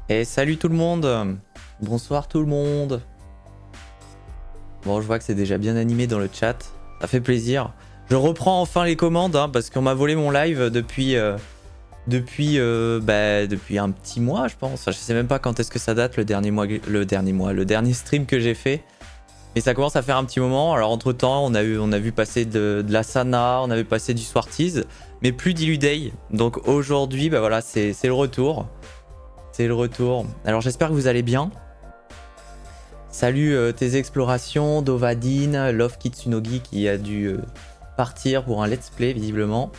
Et salut tout le monde. Bonsoir tout le monde. Bon, je vois que c'est déjà bien animé dans le chat. Ça fait plaisir. Je reprends enfin les commandes parce qu'on m'a volé mon live depuis un petit mois, je pense. Je sais même pas quand est-ce que ça date le dernier stream que j'ai fait. Mais ça commence à faire un petit moment. Alors entre temps, on a vu passer de la Sana, on avait passé du Swarties, mais plus d'Illuday. Donc aujourd'hui, bah voilà, c'est le retour. C'est le retour. Alors j'espère que vous allez bien. Salut tes explorations, Dovadine, Love Kitsunogi qui a dû partir pour un let's play visiblement.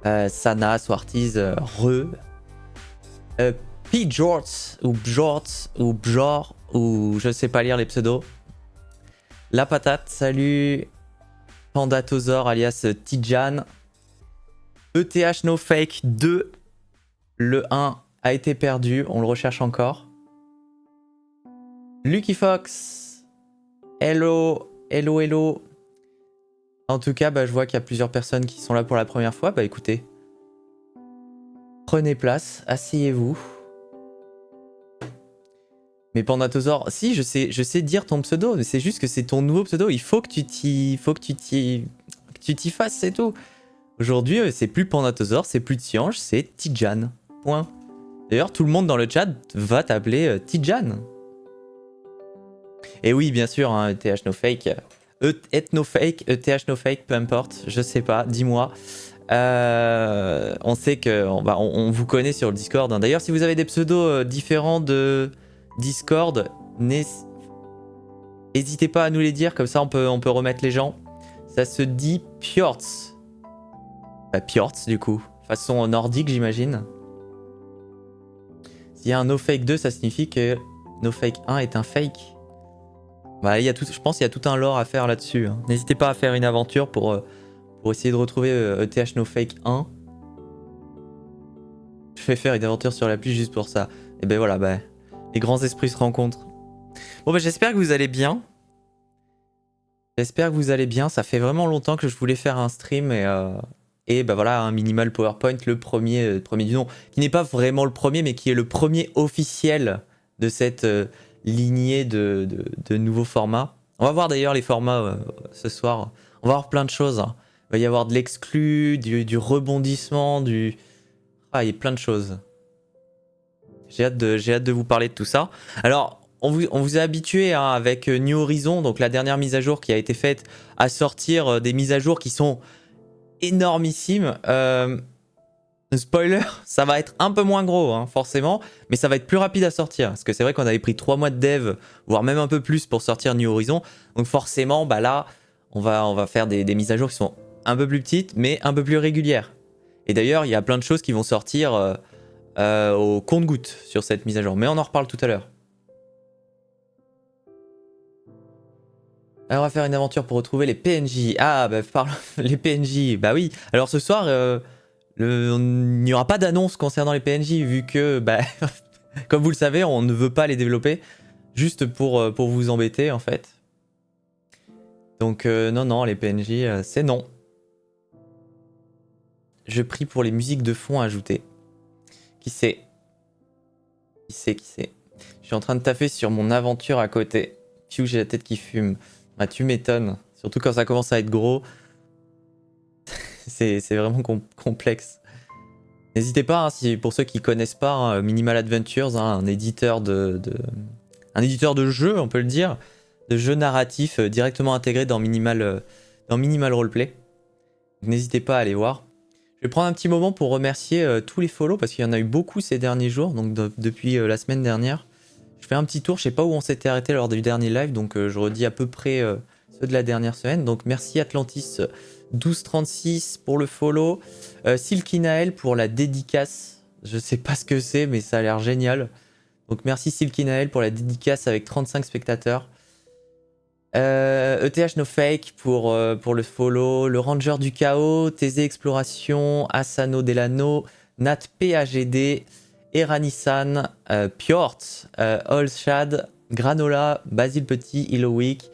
Sana, Swarties, P-Jorts ou Bjorts ou Bjor ou je sais pas lire les pseudos. La patate, salut. Pandatosaur alias Tijan. ETH No Fake 2. Le 1 a été perdu, on le recherche encore. Lucky Fox. Hello, hello, hello. En tout cas, bah, je vois qu'il y a plusieurs personnes qui sont là pour la première fois. Bah écoutez, prenez place, asseyez-vous. Mais Pandatosaur, si, je sais dire ton pseudo, mais c'est juste que c'est ton nouveau pseudo. Il faut que tu t'y fasses, c'est tout. Aujourd'hui, c'est plus Pandatosaur, c'est plus Tiange, c'est Tijan. Point. D'ailleurs, tout le monde dans le chat va t'appeler Tijan. Et oui, bien sûr, hein, ETH No Fake. No Fake, ETH No Fake, peu importe, je sais pas, dis-moi. On sait que on vous connaît sur le Discord. Hein. D'ailleurs, si vous avez des pseudos différents de Discord, n'hésitez pas à nous les dire, comme ça on peut remettre les gens. Ça se dit Pjorts. Bah, Pjorts du coup, façon nordique j'imagine. S'il y a un No Fake 2, ça signifie que No Fake 1 est un fake. Bah, je pense qu'il y a tout un lore à faire là-dessus. Hein. N'hésitez pas à faire une aventure pour essayer de retrouver ETH No Fake 1. Je vais faire une aventure sur l'appli juste pour ça. Et ben voilà, bah, les grands esprits se rencontrent. Bon bah j'espère que vous allez bien. J'espère que vous allez bien. Ça fait vraiment longtemps que je voulais faire un stream et bah voilà, un minimal PowerPoint, le premier du nom, qui n'est pas vraiment le premier, mais qui est le premier officiel de cette lignée de nouveaux formats. On va voir d'ailleurs les formats ce soir. On va voir plein de choses. Hein. Il va y avoir de l'exclu, du rebondissement, Ah, il y a plein de choses. J'ai hâte de vous parler de tout ça. Alors, on vous a habitué hein, avec New Horizon, donc la dernière mise à jour qui a été faite, à sortir des mises à jour qui sont énormissimes. Spoiler, ça va être un peu moins gros, hein, forcément, mais ça va être plus rapide à sortir. Parce que c'est vrai qu'on avait pris 3 mois de dev, voire même un peu plus pour sortir New Horizon. Donc forcément, bah là, on va faire des mises à jour qui sont un peu plus petites, mais un peu plus régulières. Et d'ailleurs, il y a plein de choses qui vont sortir au compte-gouttes sur cette mise à jour. Mais on en reparle tout à l'heure. Alors, on va faire une aventure pour retrouver les PNJ. Ah, bah, les PNJ. Bah oui. Alors, ce soir, il n'y aura pas d'annonce concernant les PNJ, vu que, bah, comme vous le savez, on ne veut pas les développer, juste pour vous embêter, en fait. Donc, non, les PNJ, c'est non. Je prie pour les musiques de fond ajoutées. Qui sait? Qui sait? Je suis en train de taffer sur mon aventure à côté. Piou, j'ai la tête qui fume. Ah, tu m'étonnes. Surtout quand ça commence à être gros. c'est vraiment complexe. N'hésitez pas, hein, si, pour ceux qui connaissent pas, hein, Minimal Adventures, hein, un éditeur un éditeur de jeux, on peut le dire, de jeux narratifs directement intégrés dans Minimal Roleplay. N'hésitez pas à aller voir. Je vais prendre un petit moment pour remercier tous les follow parce qu'il y en a eu beaucoup ces derniers jours, donc depuis la semaine dernière. Je fais un petit tour, je sais pas où on s'était arrêté lors du dernier live, donc je redis à peu près ceux de la dernière semaine. Donc merci Atlantis 1236 pour le follow, Silky Nael pour la dédicace. Je sais pas ce que c'est, mais ça a l'air génial. Donc merci Silky Nael pour la dédicace avec 35 spectateurs. ETH No Fake pour le follow, le Ranger du Chaos, TZ Exploration, Asano Delano, Nat PAGD, Eranissan, Pjort, Allshad, Granola, Basile Petit, Illowick,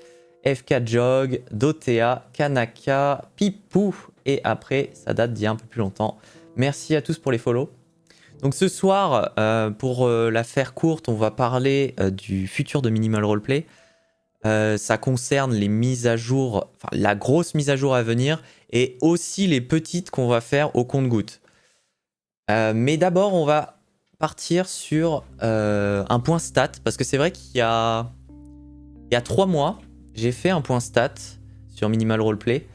FK Jog, Dotea, Kanaka, Pipou, et après ça date d'il y a un peu plus longtemps. Merci à tous pour les follow. Donc ce soir, pour la faire courte, on va parler du futur de Minimal Roleplay. Ça concerne les mises à jour, enfin la grosse mise à jour à venir et aussi les petites qu'on va faire au compte-gouttes. Mais d'abord, on va partir sur un point stat parce que c'est vrai qu'il y a 3 mois, j'ai fait un point stat sur Minimal Roleplay.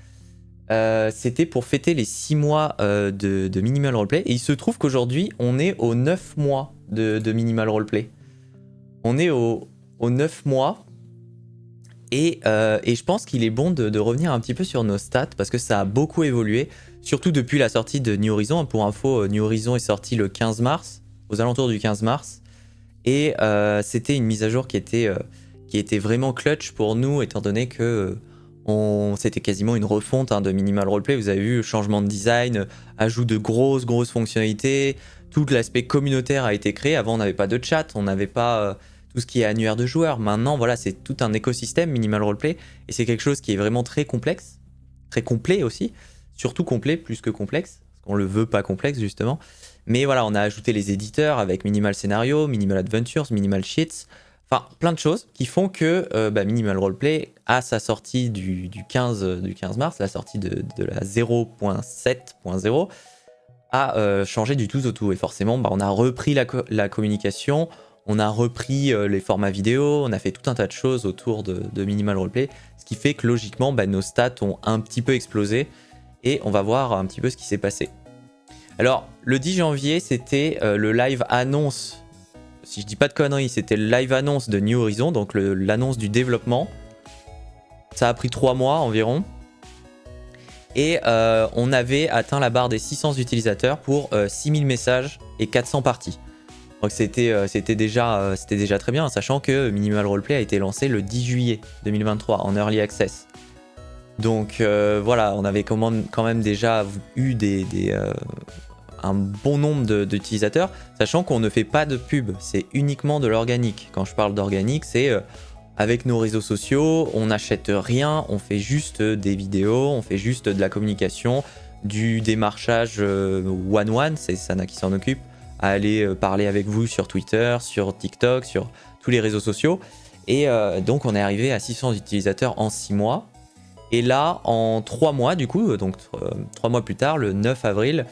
C'était pour fêter les 6 mois de Minimal Roleplay et il se trouve qu'aujourd'hui, on est aux 9 mois de Minimal Roleplay. On est aux 9 mois. Et je pense qu'il est bon de revenir un petit peu sur nos stats parce que ça a beaucoup évolué, surtout depuis la sortie de New Horizon. Pour info, New Horizon est sorti le 15 mars, aux alentours du 15 mars. Et c'était une mise à jour qui était vraiment clutch pour nous, étant donné que c'était quasiment une refonte de Minimal Roleplay. Vous avez vu, changement de design, ajout de grosses fonctionnalités, tout l'aspect communautaire a été créé. Avant, on n'avait pas de chat, on n'avait pas... tout ce qui est annuaire de joueurs. Maintenant, voilà, c'est tout un écosystème Minimal Roleplay et c'est quelque chose qui est vraiment très complexe, très complet aussi, surtout complet plus que complexe, parce qu'on le veut pas complexe justement. Mais voilà, on a ajouté les éditeurs avec Minimal Scénario, Minimal Adventures, Minimal Sheets, enfin plein de choses qui font que Minimal Roleplay, à sa sortie du 15 mars, la sortie de la 0.7.0, a changé du tout au tout. Et forcément, on a repris la communication. On a repris les formats vidéo, on a fait tout un tas de choses autour de Minimal Roleplay, ce qui fait que logiquement, nos stats ont un petit peu explosé et on va voir un petit peu ce qui s'est passé. Alors, le 10 janvier, c'était le live annonce, si je dis pas de conneries, c'était le live annonce de New Horizon, donc l'annonce du développement. Ça a pris 3 mois environ. Et on avait atteint la barre des 600 utilisateurs pour 6000 messages et 400 parties. Donc c'était déjà très bien, sachant que Minimal Roleplay a été lancé le 10 juillet 2023 en Early Access. Donc voilà, on avait quand même déjà eu un bon nombre d'utilisateurs, sachant qu'on ne fait pas de pub, c'est uniquement de l'organique. Quand je parle d'organique, c'est avec nos réseaux sociaux, on n'achète rien, on fait juste des vidéos, on fait juste de la communication, du démarchage one-one, c'est Sana qui s'en occupe, à aller parler avec vous sur Twitter, sur TikTok, sur tous les réseaux sociaux. Et donc on est arrivé à 600 utilisateurs en 6 mois. Et là, en 3 mois du coup, donc 3 mois plus tard, le 9 avril,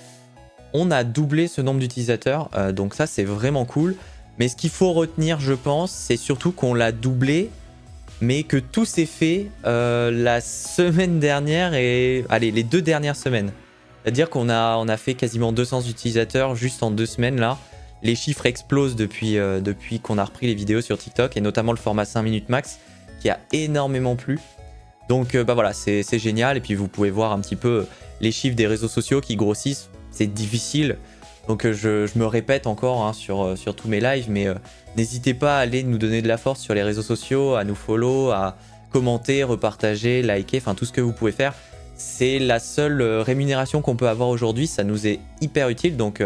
on a doublé ce nombre d'utilisateurs. Donc ça, c'est vraiment cool. Mais ce qu'il faut retenir, je pense, c'est surtout qu'on l'a doublé, mais que tout s'est fait la semaine dernière et... Allez, les 2 dernières semaines. C'est-à-dire qu'on a fait quasiment 200 utilisateurs juste en 2 semaines là. Les chiffres explosent depuis qu'on a repris les vidéos sur TikTok et notamment le format 5 minutes max qui a énormément plu. Donc voilà, c'est génial. Et puis vous pouvez voir un petit peu les chiffres des réseaux sociaux qui grossissent. C'est difficile. Donc je me répète encore sur tous mes lives, mais n'hésitez pas à aller nous donner de la force sur les réseaux sociaux, à nous follow, à commenter, repartager, liker, enfin tout ce que vous pouvez faire. C'est la seule rémunération qu'on peut avoir aujourd'hui, ça nous est hyper utile, donc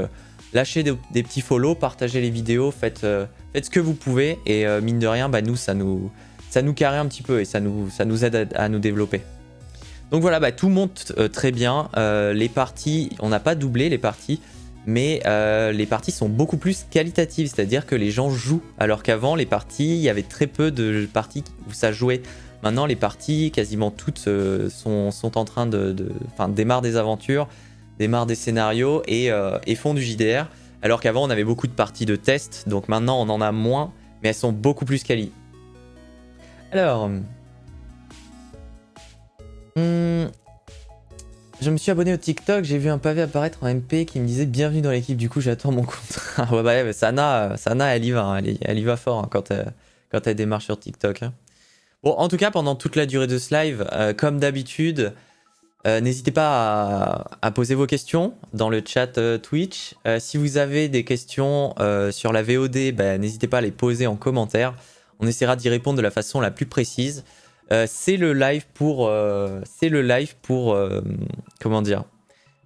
lâchez des petits follow, partagez les vidéos, faites ce que vous pouvez, et mine de rien, nous, ça nous carré un petit peu, et ça nous aide à nous développer. Donc voilà, tout monte très bien, les parties, on n'a pas doublé les parties, mais les parties sont beaucoup plus qualitatives, c'est-à-dire que les gens jouent, alors qu'avant, les parties, il y avait très peu de parties où ça jouait. Maintenant, les parties, quasiment toutes sont en train démarrent des aventures, démarrent des scénarios et font du JDR. Alors qu'avant, on avait beaucoup de parties de test, donc maintenant, on en a moins, mais elles sont beaucoup plus quali. Alors, je me suis abonné au TikTok, j'ai vu un pavé apparaître en MP qui me disait bienvenue dans l'équipe, du coup j'attends mon contrat. Ouais, Sana, elle y va, hein, elle y va fort quand elle démarre sur TikTok. Hein. Bon, en tout cas, pendant toute la durée de ce live, comme d'habitude, n'hésitez pas à poser vos questions dans le chat Twitch. Si vous avez des questions sur la VOD, n'hésitez pas à les poser en commentaire. On essaiera d'y répondre de la façon la plus précise. C'est le live pour comment dire,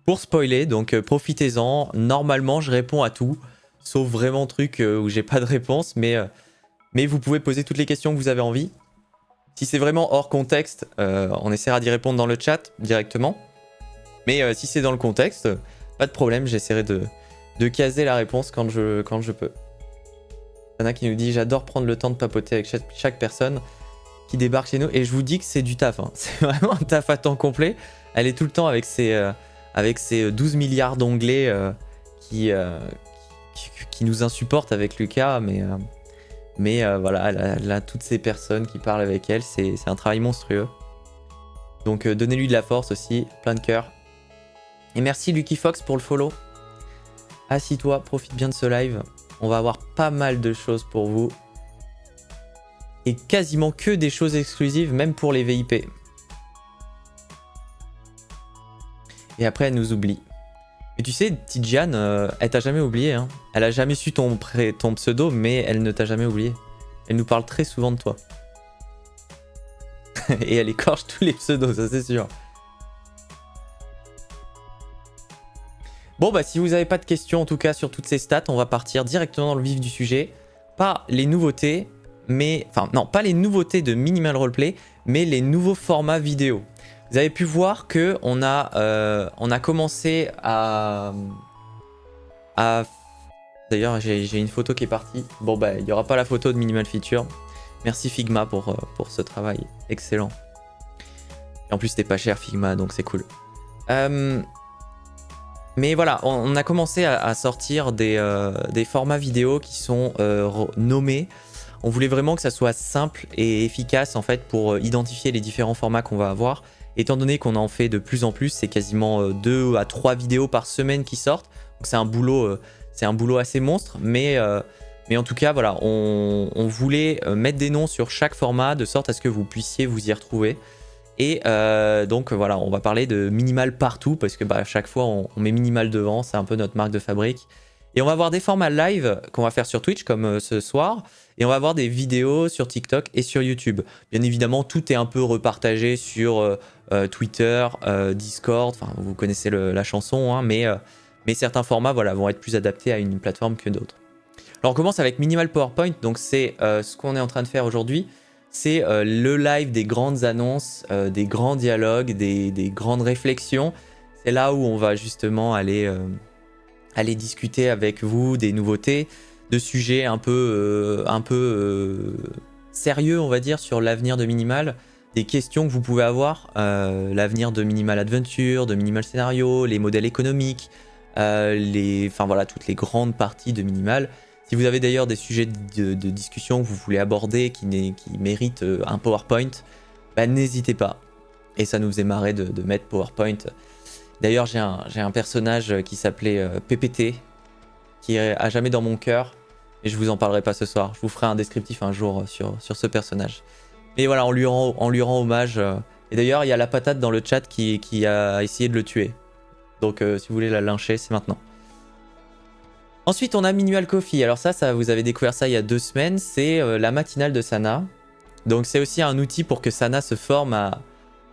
pour spoiler, donc profitez-en. Normalement, je réponds à tout, sauf vraiment truc où j'ai pas de réponse, mais vous pouvez poser toutes les questions que vous avez envie. Si c'est vraiment hors contexte, on essaiera d'y répondre dans le chat directement. Mais si c'est dans le contexte, pas de problème, j'essaierai de caser la réponse quand je peux. Sana qui nous dit j'adore prendre le temps de papoter avec chaque personne qui débarque chez nous. Et je vous dis que c'est du taf. Hein. C'est vraiment un taf à temps complet. Elle est tout le temps avec ses 12 milliards d'onglets qui nous insupportent avec Lucas. Mais voilà, elle a toutes ces personnes qui parlent avec elle. C'est un travail monstrueux. Donc donnez-lui de la force aussi. Plein de cœur. Et merci Lucky Fox pour le follow. Assis-toi, profite bien de ce live. On va avoir pas mal de choses pour vous. Et quasiment que des choses exclusives, même pour les VIP. Et après, elle nous oublie. Et tu sais, Tidjane, elle t'a jamais oublié. Hein. Elle a jamais su ton pseudo, mais elle ne t'a jamais oublié. Elle nous parle très souvent de toi. Et elle écorche tous les pseudos, ça c'est sûr. Bon bah si vous n'avez pas de questions en tout cas sur toutes ces stats, on va partir directement dans le vif du sujet. Pas les nouveautés, mais... Enfin non, pas les nouveautés de Minimal Roleplay, mais les nouveaux formats vidéo. Vous avez pu voir que on a commencé à... D'ailleurs j'ai une photo qui est partie. Bon bah il n'y aura pas la photo de Minimal Feature. Merci Figma pour ce travail excellent. Et en plus c'était pas cher Figma donc c'est cool. Mais voilà, on a commencé à sortir des formats vidéo qui sont nommés. On voulait vraiment que ça soit simple et efficace en fait pour identifier les différents formats qu'on va avoir. Étant donné qu'on en fait de plus en plus, c'est quasiment 2 à 3 vidéos par semaine qui sortent. Donc c'est un boulot assez monstre, mais en tout cas voilà, on voulait mettre des noms sur chaque format de sorte à ce que vous puissiez vous y retrouver. Et donc voilà, on va parler de minimal partout parce que à chaque fois on met minimal devant, c'est un peu notre marque de fabrique. Et on va avoir des formats live qu'on va faire sur Twitch comme ce soir. Et on va avoir des vidéos sur TikTok et sur YouTube. Bien évidemment, tout est un peu repartagé sur Twitter, Discord. Enfin, vous connaissez la chanson, hein, mais certains formats voilà, vont être plus adaptés à une plateforme que d'autres. Alors on commence avec Minimal PowerPoint. Donc c'est ce qu'on est en train de faire aujourd'hui. C'est le live des grandes annonces, des grands dialogues, des grandes réflexions. C'est là où on va justement aller discuter avec vous des nouveautés, de sujets un peu sérieux, on va dire, sur l'avenir de Minimal, des questions que vous pouvez avoir, l'avenir de Minimal Adventure, de Minimal Scénario, les modèles économiques, enfin voilà, toutes les grandes parties de Minimal. Si vous avez d'ailleurs des sujets de discussion que vous voulez aborder qui méritent un PowerPoint, bah, n'hésitez pas. Et ça nous faisait marrer de mettre PowerPoint. D'ailleurs, j'ai un personnage qui s'appelait PPT, qui est à jamais dans mon cœur. Et je vous en parlerai pas ce soir. Je vous ferai un descriptif un jour sur ce personnage. Mais voilà, on lui rend hommage. Et d'ailleurs, il y a la patate dans le chat qui a essayé de le tuer. Donc si vous voulez la lyncher, c'est maintenant. Ensuite, on a Minimal Coffee. Alors ça, vous avez découvert ça il y a 2 semaines. C'est la matinale de Sana. Donc c'est aussi un outil pour que Sana se forme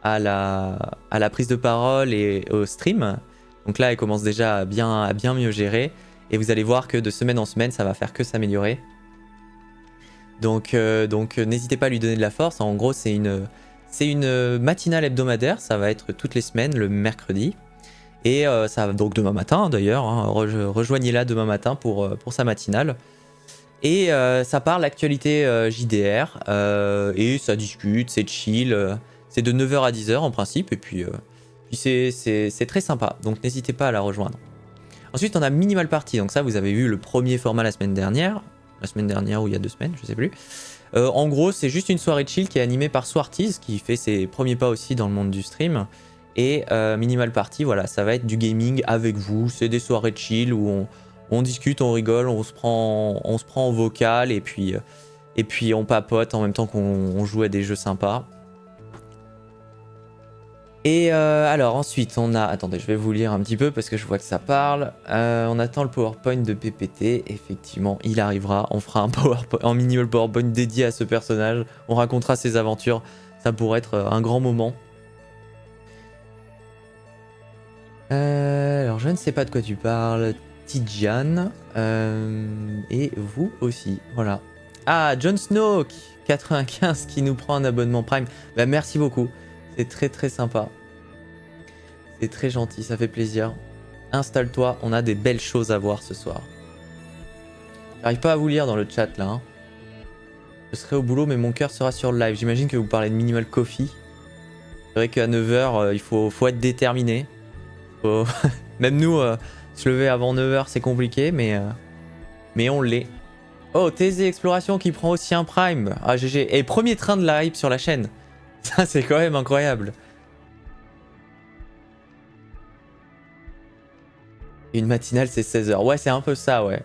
à la prise de parole et au stream. Donc là, elle commence déjà à bien mieux gérer. Et vous allez voir que de semaine en semaine, ça va faire que s'améliorer. Donc n'hésitez pas à lui donner de la force. En gros, c'est une matinale hebdomadaire. Ça va être toutes les semaines, le mercredi. Et ça va donc demain matin d'ailleurs, hein, rejoignez-la demain matin pour sa matinale. Et ça parle actualité JDR, et ça discute, c'est chill, c'est de 9h à 10h en principe, et puis c'est très sympa, donc n'hésitez pas à la rejoindre. Ensuite on a Minimal Party, donc ça vous avez vu le premier format la semaine dernière ou il y a 2 semaines, je sais plus. En gros c'est juste une soirée chill qui est animée par Swarties, qui fait ses premiers pas aussi dans le monde du stream. Et Minimal Party, voilà, ça va être du gaming avec vous. C'est des soirées chill où on discute, on rigole, on se prend en vocal et puis on papote en même temps qu'on joue à des jeux sympas. Et alors ensuite on a... Attendez, je vais vous lire un petit peu parce que je vois que ça parle. On attend le PowerPoint de PPT. Effectivement, il arrivera. On fera un Minimal PowerPoint dédié à ce personnage. On racontera ses aventures. Ça pourrait être un grand moment. Alors je ne sais pas de quoi tu parles, Tidjane, et vous aussi, voilà. Ah, Jon Snow 95 qui nous prend un abonnement Prime, bah merci beaucoup, c'est très très sympa, c'est très gentil, ça fait plaisir. Installe-toi, on a des belles choses à voir ce soir. J'arrive pas à vous lire dans le chat là. Hein. Je serai au boulot mais mon cœur sera sur le live. J'imagine que vous parlez de Minimal Coffee. C'est vrai qu'à 9h, il faut être déterminé. Même nous, se lever avant 9h c'est compliqué, mais on l'est. Oh, TZ Exploration qui prend aussi un Prime. Ah, GG. Et premier train de la hype sur la chaîne. Ça, c'est quand même incroyable. Une matinale, c'est 16h. Ouais, c'est un peu ça, ouais.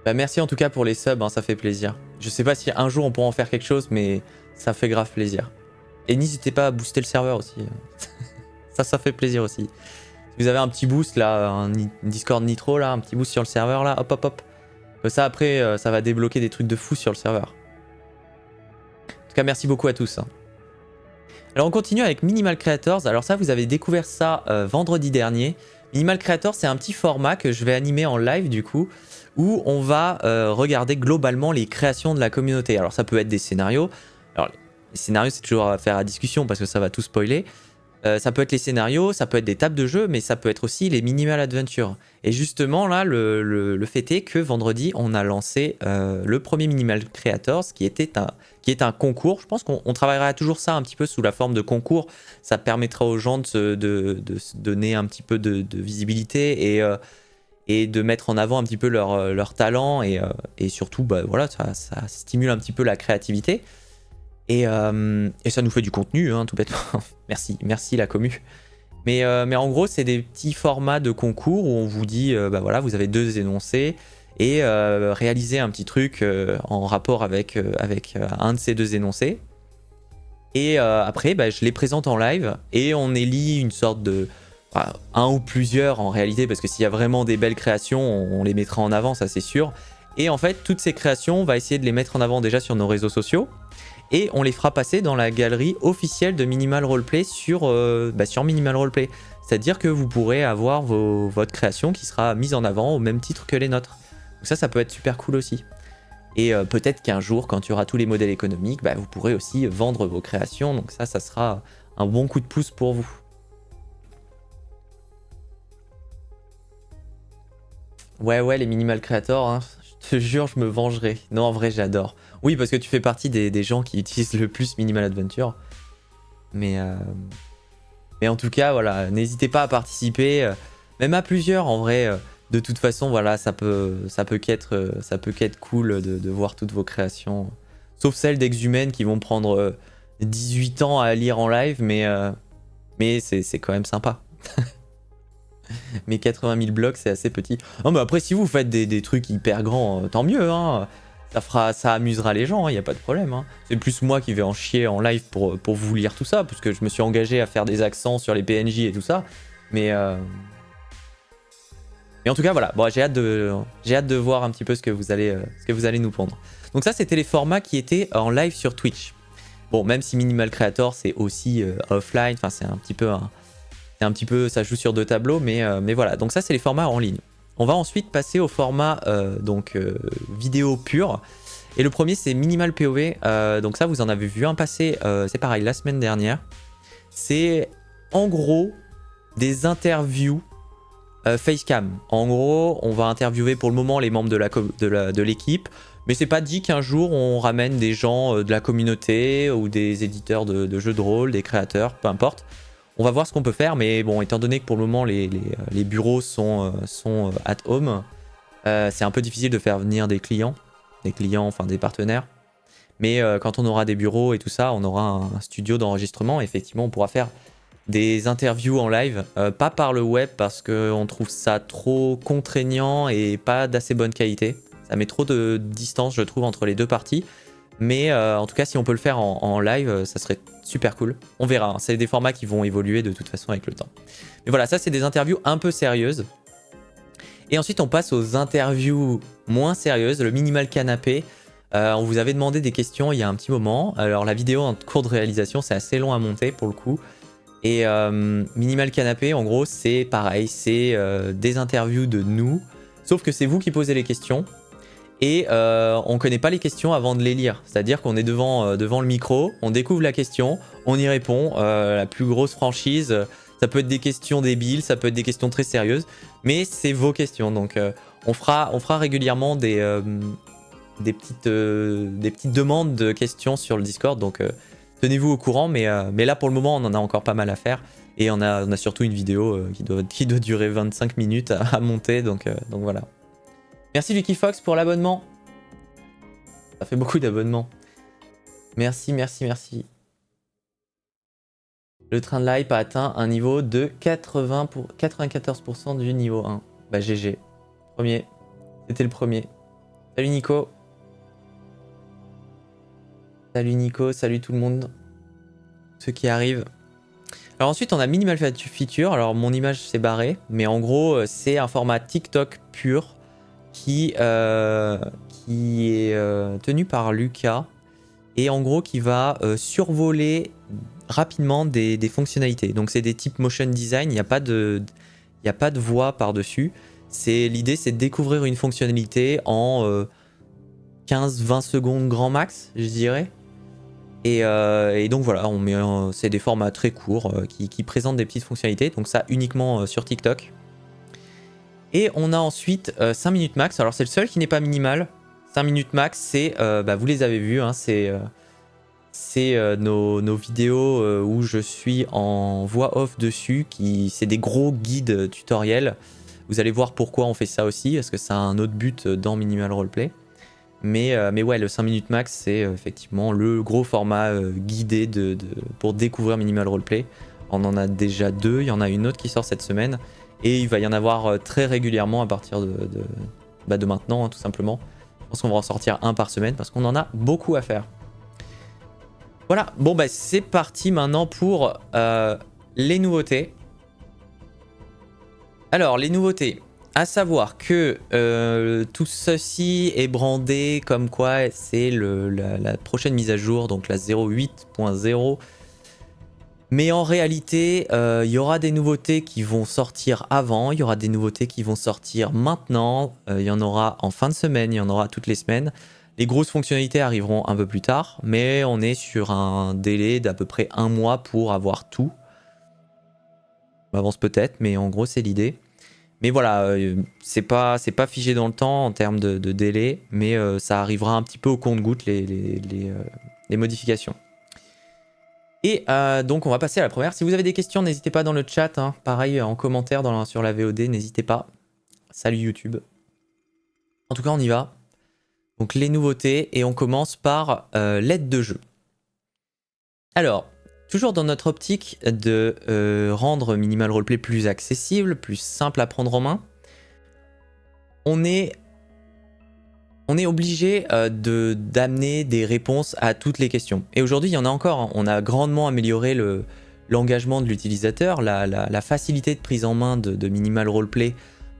Bah, merci en tout cas pour les subs, hein, ça fait plaisir. Je sais pas si un jour on pourra en faire quelque chose, mais ça fait grave plaisir. Et n'hésitez pas à booster le serveur aussi. ça fait plaisir aussi. Si vous avez un petit boost là, un Discord Nitro là, un petit boost sur le serveur là, hop hop hop. Comme ça après, ça va débloquer des trucs de fou sur le serveur. En tout cas, merci beaucoup à tous. Alors on continue avec Minimal Creators. Alors ça, vous avez découvert ça vendredi dernier. Minimal Creators, c'est un petit format que je vais animer en live du coup, où on va regarder globalement les créations de la communauté. Alors ça peut être des scénarios. Alors les scénarios, c'est toujours à faire à discussion parce que ça va tout spoiler. Ça peut être les scénarios, ça peut être des tables de jeu, mais ça peut être aussi les Minimal Adventure. Et justement là, le fait est que vendredi, on a lancé le premier Minimal Creators qui est un concours. Je pense qu'on travaillera toujours ça un petit peu sous la forme de concours. Ça permettra aux gens de se donner un petit peu de visibilité et de mettre en avant un petit peu leur talent et surtout, bah, voilà, ça stimule un petit peu la créativité. Et ça nous fait du contenu, hein, tout bêtement. merci la commu. Mais en gros, c'est des petits formats de concours où on vous dit, bah voilà, vous avez 2 énoncés et réalisez un petit truc en rapport avec un de ces 2 énoncés. Et après, bah, je les présente en live et on élit une sorte de... un ou plusieurs en réalité, parce que s'il y a vraiment des belles créations, on les mettra en avant, ça c'est sûr. Et en fait, toutes ces créations, on va essayer de les mettre en avant déjà sur nos réseaux sociaux. Et on les fera passer dans la galerie officielle de Minimal Roleplay sur Minimal Roleplay. C'est-à-dire que vous pourrez avoir votre création qui sera mise en avant au même titre que les nôtres. Donc ça peut être super cool aussi. Et peut-être qu'un jour, quand il y aura tous les modèles économiques, bah, vous pourrez aussi vendre vos créations. Donc ça sera un bon coup de pouce pour vous. Ouais, les Minimal Creators, hein, je te jure, je me vengerai. Non, en vrai, j'adore. Oui, parce que tu fais partie des gens qui utilisent le plus Minimal Adventure. Mais en tout cas, voilà, n'hésitez pas à participer, même à plusieurs, en vrai. De toute façon, voilà, ça peut qu'être cool de voir toutes vos créations. Sauf celles d'Exhumaines qui vont prendre 18 ans à lire en live, mais c'est quand même sympa. Mais 80 000 blocs, c'est assez petit. Non, mais après, si vous faites des trucs hyper grands, tant mieux, hein. Ça amusera les gens, il n'y a pas de problème. Hein. C'est plus moi qui vais en chier en live pour vous lire tout ça, parce que je me suis engagé à faire des accents sur les PNJ et tout ça. Mais en tout cas, voilà, bon, j'ai hâte de voir un petit peu ce que vous allez nous pondre. Donc ça, c'était les formats qui étaient en live sur Twitch. Bon, même si Minimal Creator, c'est aussi offline, enfin, c'est un petit peu, ça joue sur 2 tableaux, mais voilà. Donc ça, c'est les formats en ligne. On va ensuite passer au format vidéo pure. Et le premier, c'est Minimal POV. Donc ça, vous en avez vu un passer, c'est pareil, la semaine dernière. C'est en gros des interviews facecam. En gros, on va interviewer pour le moment les membres de l'équipe. Mais c'est pas dit qu'un jour, on ramène des gens de la communauté ou des éditeurs de jeux de rôle, des créateurs, peu importe. On va voir ce qu'on peut faire, mais bon, étant donné que pour le moment les bureaux sont at home, c'est un peu difficile de faire venir des clients, enfin des partenaires. Mais quand on aura des bureaux et tout ça, on aura un studio d'enregistrement. Effectivement, on pourra faire des interviews en live, pas par le web parce qu'on trouve ça trop contraignant et pas d'assez bonne qualité. Ça met trop de distance, je trouve, entre les 2 parties. Mais en tout cas, si on peut le faire en live, ça serait super cool. On verra, hein. C'est des formats qui vont évoluer de toute façon avec le temps. Mais voilà, ça c'est des interviews un peu sérieuses. Et ensuite, on passe aux interviews moins sérieuses, le Minimal Canapé. On vous avait demandé des questions il y a un petit moment. Alors la vidéo en cours de réalisation, c'est assez long à monter pour le coup. Et Minimal Canapé, en gros, c'est pareil, c'est des interviews de nous. Sauf que c'est vous qui posez les questions. Et on connaît pas les questions avant de les lire. C'est-à-dire qu'on est devant le micro, on découvre la question, on y répond. La plus grosse franchise, Ça peut être des questions débiles, ça peut être des questions très sérieuses, mais c'est vos questions. Donc on fera régulièrement des petites demandes de questions sur le Discord. Donc tenez-vous au courant, mais là pour le moment on en a encore pas mal à faire. Et on a surtout une vidéo qui doit durer 25 minutes à monter, donc voilà. Merci Vicky Fox pour l'abonnement. Ça fait beaucoup d'abonnements. Merci, merci, merci. Le train de l'hype a atteint un niveau de 94% du niveau 1. Bah GG. Premier. C'était le premier. Salut Nico. Salut Nico, salut tout le monde. Ceux qui arrivent. Alors ensuite on a Minimal Feature. Alors mon image s'est barrée. Mais en gros c'est un format TikTok pur qui est tenu par Lucas. Et en gros qui va survoler rapidement des fonctionnalités. Donc c'est des types motion design, il n'y a pas de voix par-dessus. L'idée c'est de découvrir une fonctionnalité en 15-20 secondes grand max, je dirais. Et donc voilà, c'est des formats très courts qui présentent des petites fonctionnalités. Donc ça uniquement sur TikTok. Et on a ensuite 5 minutes max. Alors c'est le seul qui n'est pas minimal. 5 minutes max, c'est, vous les avez vus, hein, c'est nos vidéos où je suis en voix off dessus. C'est des gros guides tutoriels. Vous allez voir pourquoi on fait ça aussi, parce que ça a un autre but dans Minimal Roleplay. Mais ouais, le 5 minutes max, c'est effectivement le gros format guidé pour découvrir Minimal Roleplay. On en a déjà 2, il y en a une autre qui sort cette semaine. Et il va y en avoir très régulièrement à partir de maintenant, hein, tout simplement. Je pense qu'on va en sortir un par semaine parce qu'on en a beaucoup à faire. Voilà, bon bah c'est parti maintenant pour les nouveautés. Alors les nouveautés, à savoir que tout ceci est brandé comme quoi c'est la prochaine mise à jour, donc la 08.0. Mais en réalité, il y aura des nouveautés qui vont sortir avant, il y aura des nouveautés qui vont sortir maintenant, il y en aura en fin de semaine, il y en aura toutes les semaines. Les grosses fonctionnalités arriveront un peu plus tard, mais on est sur un délai d'à peu près 1 mois pour avoir tout. On avance peut-être, mais en gros c'est l'idée. Mais voilà, c'est pas figé dans le temps en termes de délai, mais ça arrivera un petit peu au compte-gouttes les modifications. Et donc on va passer à la première. Si vous avez des questions, n'hésitez pas dans le chat, hein. Pareil en commentaire sur la VOD, n'hésitez pas. Salut YouTube. En tout cas on y va. Donc les nouveautés, et on commence par l'aide de jeu. Alors, toujours dans notre optique de rendre Minimal Roleplay plus accessible, plus simple à prendre en main, on est obligé d'amener des réponses à toutes les questions. Et aujourd'hui, il y en a encore, hein. On a grandement amélioré l'engagement de l'utilisateur, la facilité de prise en main de Minimal Roleplay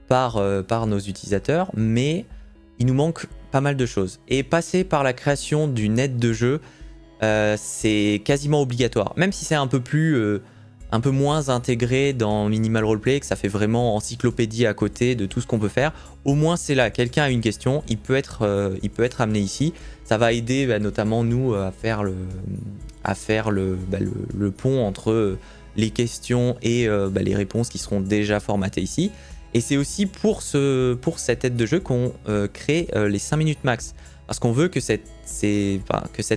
par nos utilisateurs, mais il nous manque pas mal de choses. Et passer par la création d'une aide de jeu, c'est quasiment obligatoire. Même si c'est un peu moins intégré dans Minimal Roleplay, que ça fait vraiment encyclopédie à côté de tout ce qu'on peut faire, au moins c'est là. Quelqu'un a une question, il peut être amené ici. Ça va aider notamment nous à faire le pont entre les questions et les réponses qui seront déjà formatées ici. Et c'est aussi pour cette aide de jeu qu'on crée les 5 minutes max. Parce qu'on veut que cette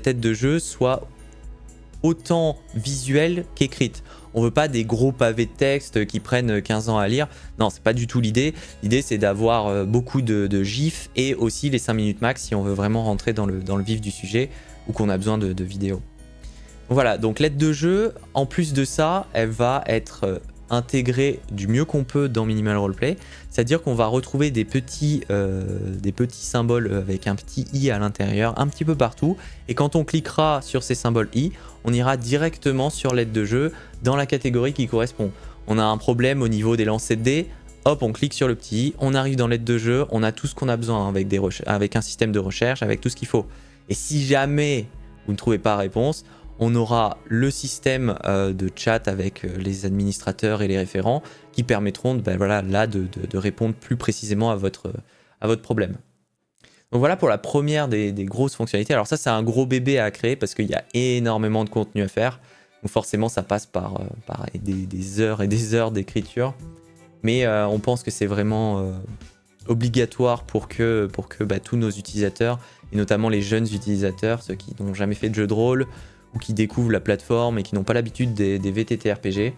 aide de jeu soit autant visuelle qu'écrite. On veut pas des gros pavés de texte qui prennent 15 ans à lire. Non, c'est pas du tout l'idée. L'idée, c'est d'avoir beaucoup de gifs et aussi les 5 minutes max si on veut vraiment rentrer dans le vif du sujet ou qu'on a besoin de vidéos. Voilà, donc l'aide de jeu, en plus de ça, elle va être intégrée du mieux qu'on peut dans Minimal Roleplay. C'est-à-dire qu'on va retrouver des petits symboles avec un petit i à l'intérieur, un petit peu partout. Et quand on cliquera sur ces symboles i, on ira directement sur l'aide de jeu dans la catégorie qui correspond. On a un problème au niveau des lancers de dés, hop, on clique sur le petit i, on arrive dans l'aide de jeu, on a tout ce qu'on a besoin avec un système de recherche, avec tout ce qu'il faut. Et si jamais vous ne trouvez pas réponse, on aura le système de chat avec les administrateurs et les référents qui permettront de répondre plus précisément à votre problème. Donc voilà pour la première des grosses fonctionnalités. Alors ça, c'est un gros bébé à créer parce qu'il y a énormément de contenu à faire. Donc forcément, ça passe par des heures et des heures d'écriture. Mais on pense que c'est vraiment obligatoire pour que tous nos utilisateurs, et notamment les jeunes utilisateurs, ceux qui n'ont jamais fait de jeu de rôle ou qui découvrent la plateforme et qui n'ont pas l'habitude des VTT RPG,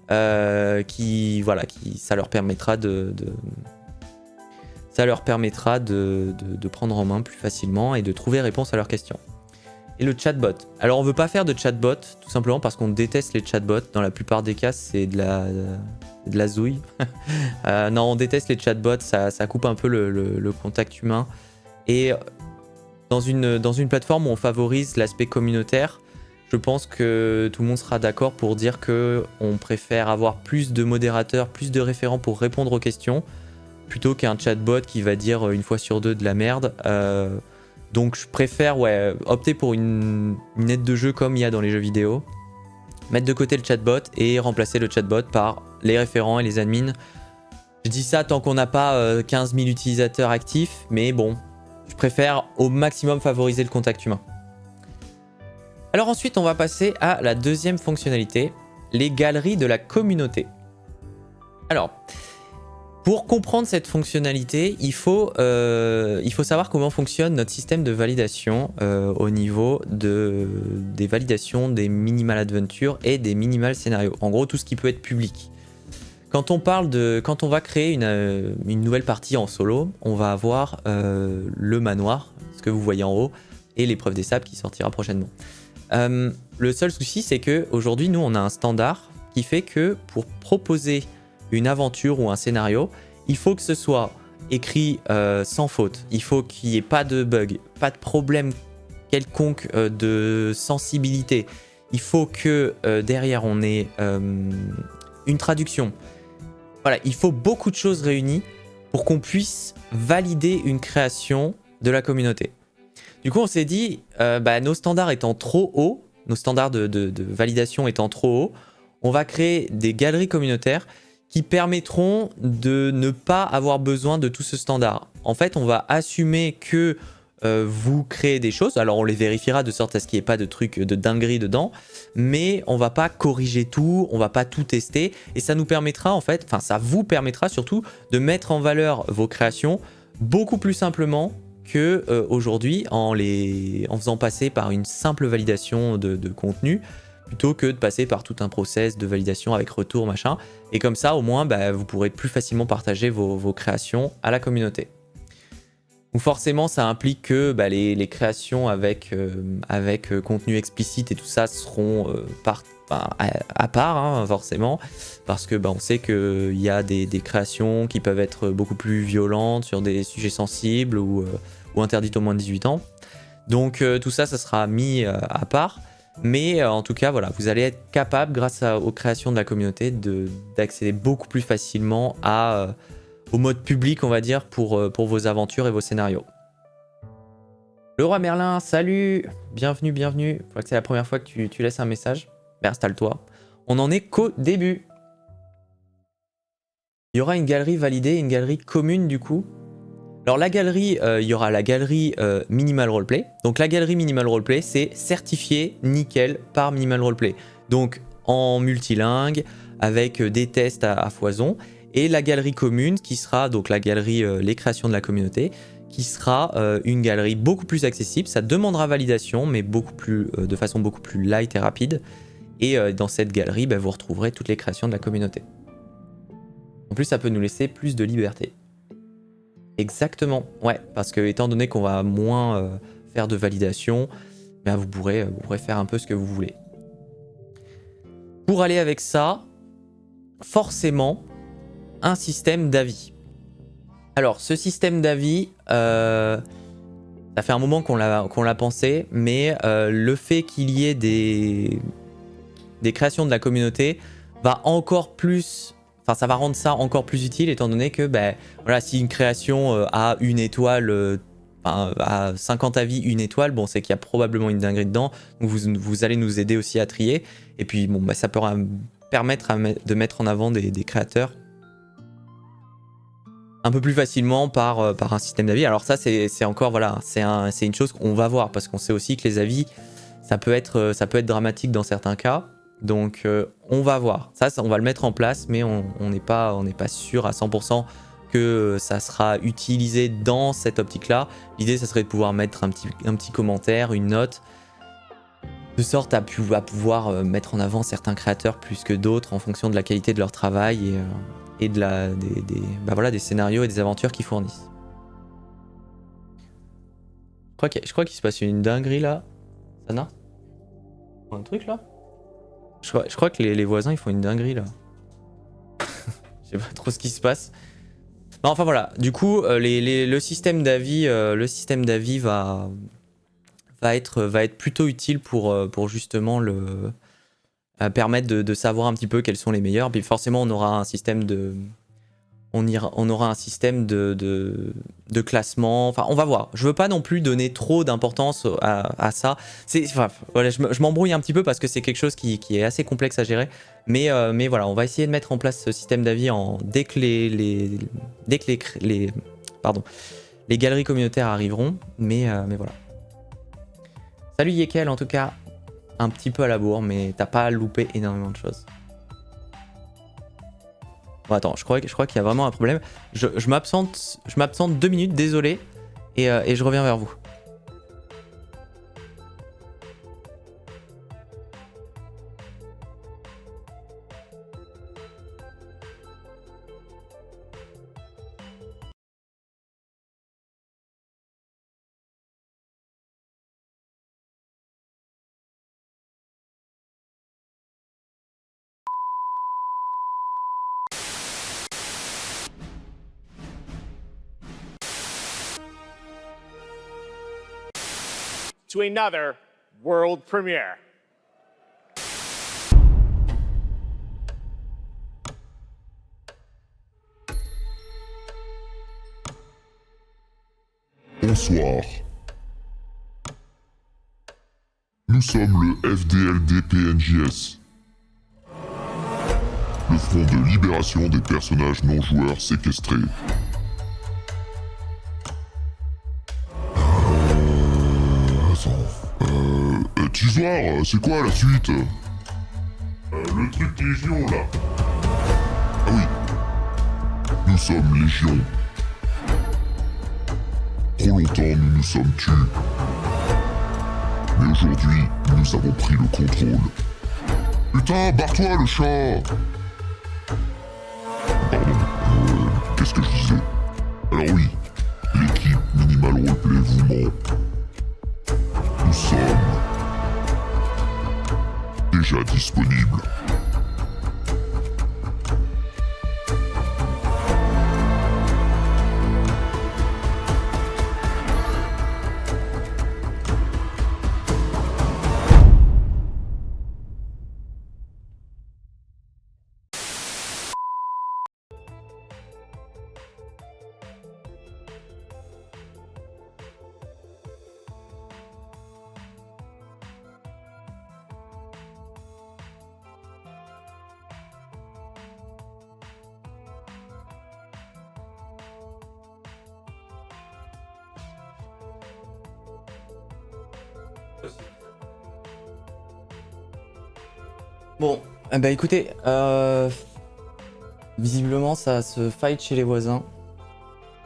ça leur permettra de prendre en main plus facilement et de trouver réponse à leurs questions. Et le chatbot. Alors on veut pas faire de chatbot tout simplement parce qu'on déteste les chatbots. Dans la plupart des cas, c'est de la zouille. Non, on déteste les chatbots, ça coupe un peu le contact humain. Et dans une plateforme où on favorise l'aspect communautaire, je pense que tout le monde sera d'accord pour dire qu'on préfère avoir plus de modérateurs, plus de référents pour répondre aux questions, plutôt qu'un chatbot qui va dire une fois sur deux de la merde. Donc je préfère opter pour une aide de jeu comme il y a dans les jeux vidéo, mettre de côté le chatbot et remplacer le chatbot par les référents et les admins. Je dis ça tant qu'on n'a pas 15 000 utilisateurs actifs, mais bon, je préfère au maximum favoriser le contact humain. Alors ensuite, on va passer à la deuxième fonctionnalité, les galeries de la communauté. Alors, pour comprendre cette fonctionnalité, il faut savoir comment fonctionne notre système de validation au niveau des validations des minimal adventures et des minimal scénarios. En gros, tout ce qui peut être public. Quand on va créer une nouvelle partie en solo, on va avoir le manoir, ce que vous voyez en haut, et l'épreuve des sables qui sortira prochainement. Le seul souci, c'est qu'aujourd'hui, nous, on a un standard qui fait que pour proposer une aventure ou un scénario, il faut que ce soit écrit sans faute. Il faut qu'il n'y ait pas de bug, pas de problème quelconque de sensibilité. Il faut que derrière on ait une traduction. Voilà, il faut beaucoup de choses réunies pour qu'on puisse valider une création de la communauté. Du coup, on s'est dit, nos standards étant trop hauts, nos standards de validation étant trop hauts, on va créer des galeries communautaires qui permettront de ne pas avoir besoin de tout ce standard. En fait, on va assumer que vous créez des choses, alors on les vérifiera de sorte à ce qu'il n'y ait pas de trucs de dinguerie dedans, mais on va pas corriger tout, on va pas tout tester, et ça nous permettra en fait, ça vous permettra surtout de mettre en valeur vos créations beaucoup plus simplement que aujourd'hui en faisant passer par une simple validation de contenu, plutôt que de passer par tout un process de validation avec retour, machin. Et comme ça, au moins, vous pourrez plus facilement partager vos créations à la communauté. Donc forcément, ça implique que les créations avec contenu explicite et tout ça seront à part, hein, forcément, parce que on sait qu'il y a des créations qui peuvent être beaucoup plus violentes sur des sujets sensibles ou interdites aux moins de 18 ans. Donc tout ça, ça sera mis à part. Mais en tout cas, voilà, vous allez être capable, grâce aux créations de la communauté, d'accéder beaucoup plus facilement au mode public, on va dire, pour vos aventures et vos scénarios. Le roi Merlin, salut! Bienvenue, bienvenue. Je crois que c'est la première fois que tu laisses un message. Installe-toi. On n'en est qu'au début. Il y aura une galerie validée et une galerie commune, du coup. Alors la galerie, il y aura la galerie Minimal Roleplay. Donc la galerie Minimal Roleplay, c'est certifié nickel par Minimal Roleplay. Donc en multilingue, avec des tests à foison. Et la galerie commune, qui sera donc la galerie Les créations de la communauté, qui sera une galerie beaucoup plus accessible. Ça demandera validation, mais de façon beaucoup plus light et rapide. Et dans cette galerie, vous retrouverez toutes les créations de la communauté. En plus, ça peut nous laisser plus de liberté. Exactement, ouais, parce que étant donné qu'on va moins faire de validation, vous pourrez faire un peu ce que vous voulez. Pour aller avec ça, forcément, un système d'avis. Alors, ce système d'avis, ça fait un moment qu'on l'a pensé, mais le fait qu'il y ait des créations de la communauté va encore plus... ça va rendre ça encore plus utile, étant donné que voilà, si une création a une étoile, à 50 avis, une étoile, c'est qu'il y a probablement une dinguerie dedans. Donc vous allez nous aider aussi à trier. Et puis ça pourra permettre de mettre en avant des créateurs un peu plus facilement par un système d'avis. Alors ça, c'est encore, voilà, c'est une chose qu'on va voir, parce qu'on sait aussi que les avis, ça peut être dramatique dans certains cas. Donc on va voir. Ça, on va le mettre en place, mais on n'est pas sûr à 100% que ça sera utilisé dans cette optique-là. L'idée, ça serait de pouvoir mettre un petit commentaire, une note, de sorte à pouvoir mettre en avant certains créateurs plus que d'autres en fonction de la qualité de leur travail et des scénarios et des aventures qu'ils fournissent. Je crois qu'il se passe une dinguerie là. Sana ? Un truc là ? Je crois que les voisins ils font une dinguerie là. Je sais pas trop ce qui se passe. Non, enfin voilà, du coup le système d'avis va être plutôt utile pour justement permettre de savoir un petit peu quels sont les meilleurs. Puis forcément on aura un système de classement. Enfin, on va voir. Je veux pas non plus donner trop d'importance à ça. Voilà, je m'embrouille un petit peu parce que c'est quelque chose qui est assez complexe à gérer. Mais voilà, on va essayer de mettre en place ce système d'avis dès que les galeries communautaires arriveront. Mais voilà. Salut Yekel, en tout cas, un petit peu à la bourre, mais t'as pas loupé énormément de choses. Bon, attends, je crois qu'il y a vraiment un problème. Je m'absente 2 minutes, désolé, et je reviens vers vous. To another world premiere. Bonsoir. Nous sommes le FDLD-PNJS. Le Front de Libération des Personnages Non-Joueurs Séquestrés. Tisoir, c'est quoi la suite? Le truc Légion, là. Ah oui. Nous sommes Légion. Trop longtemps, nous nous sommes tus. Mais aujourd'hui, nous avons pris le contrôle. Putain, barre-toi, le chat! Pardon, qu'est-ce que je disais? Alors oui, l'équipe Minimal Roleplay vous ment. Nous sommes déjà disponibles. Bon, bah écoutez, visiblement ça se fight chez les voisins,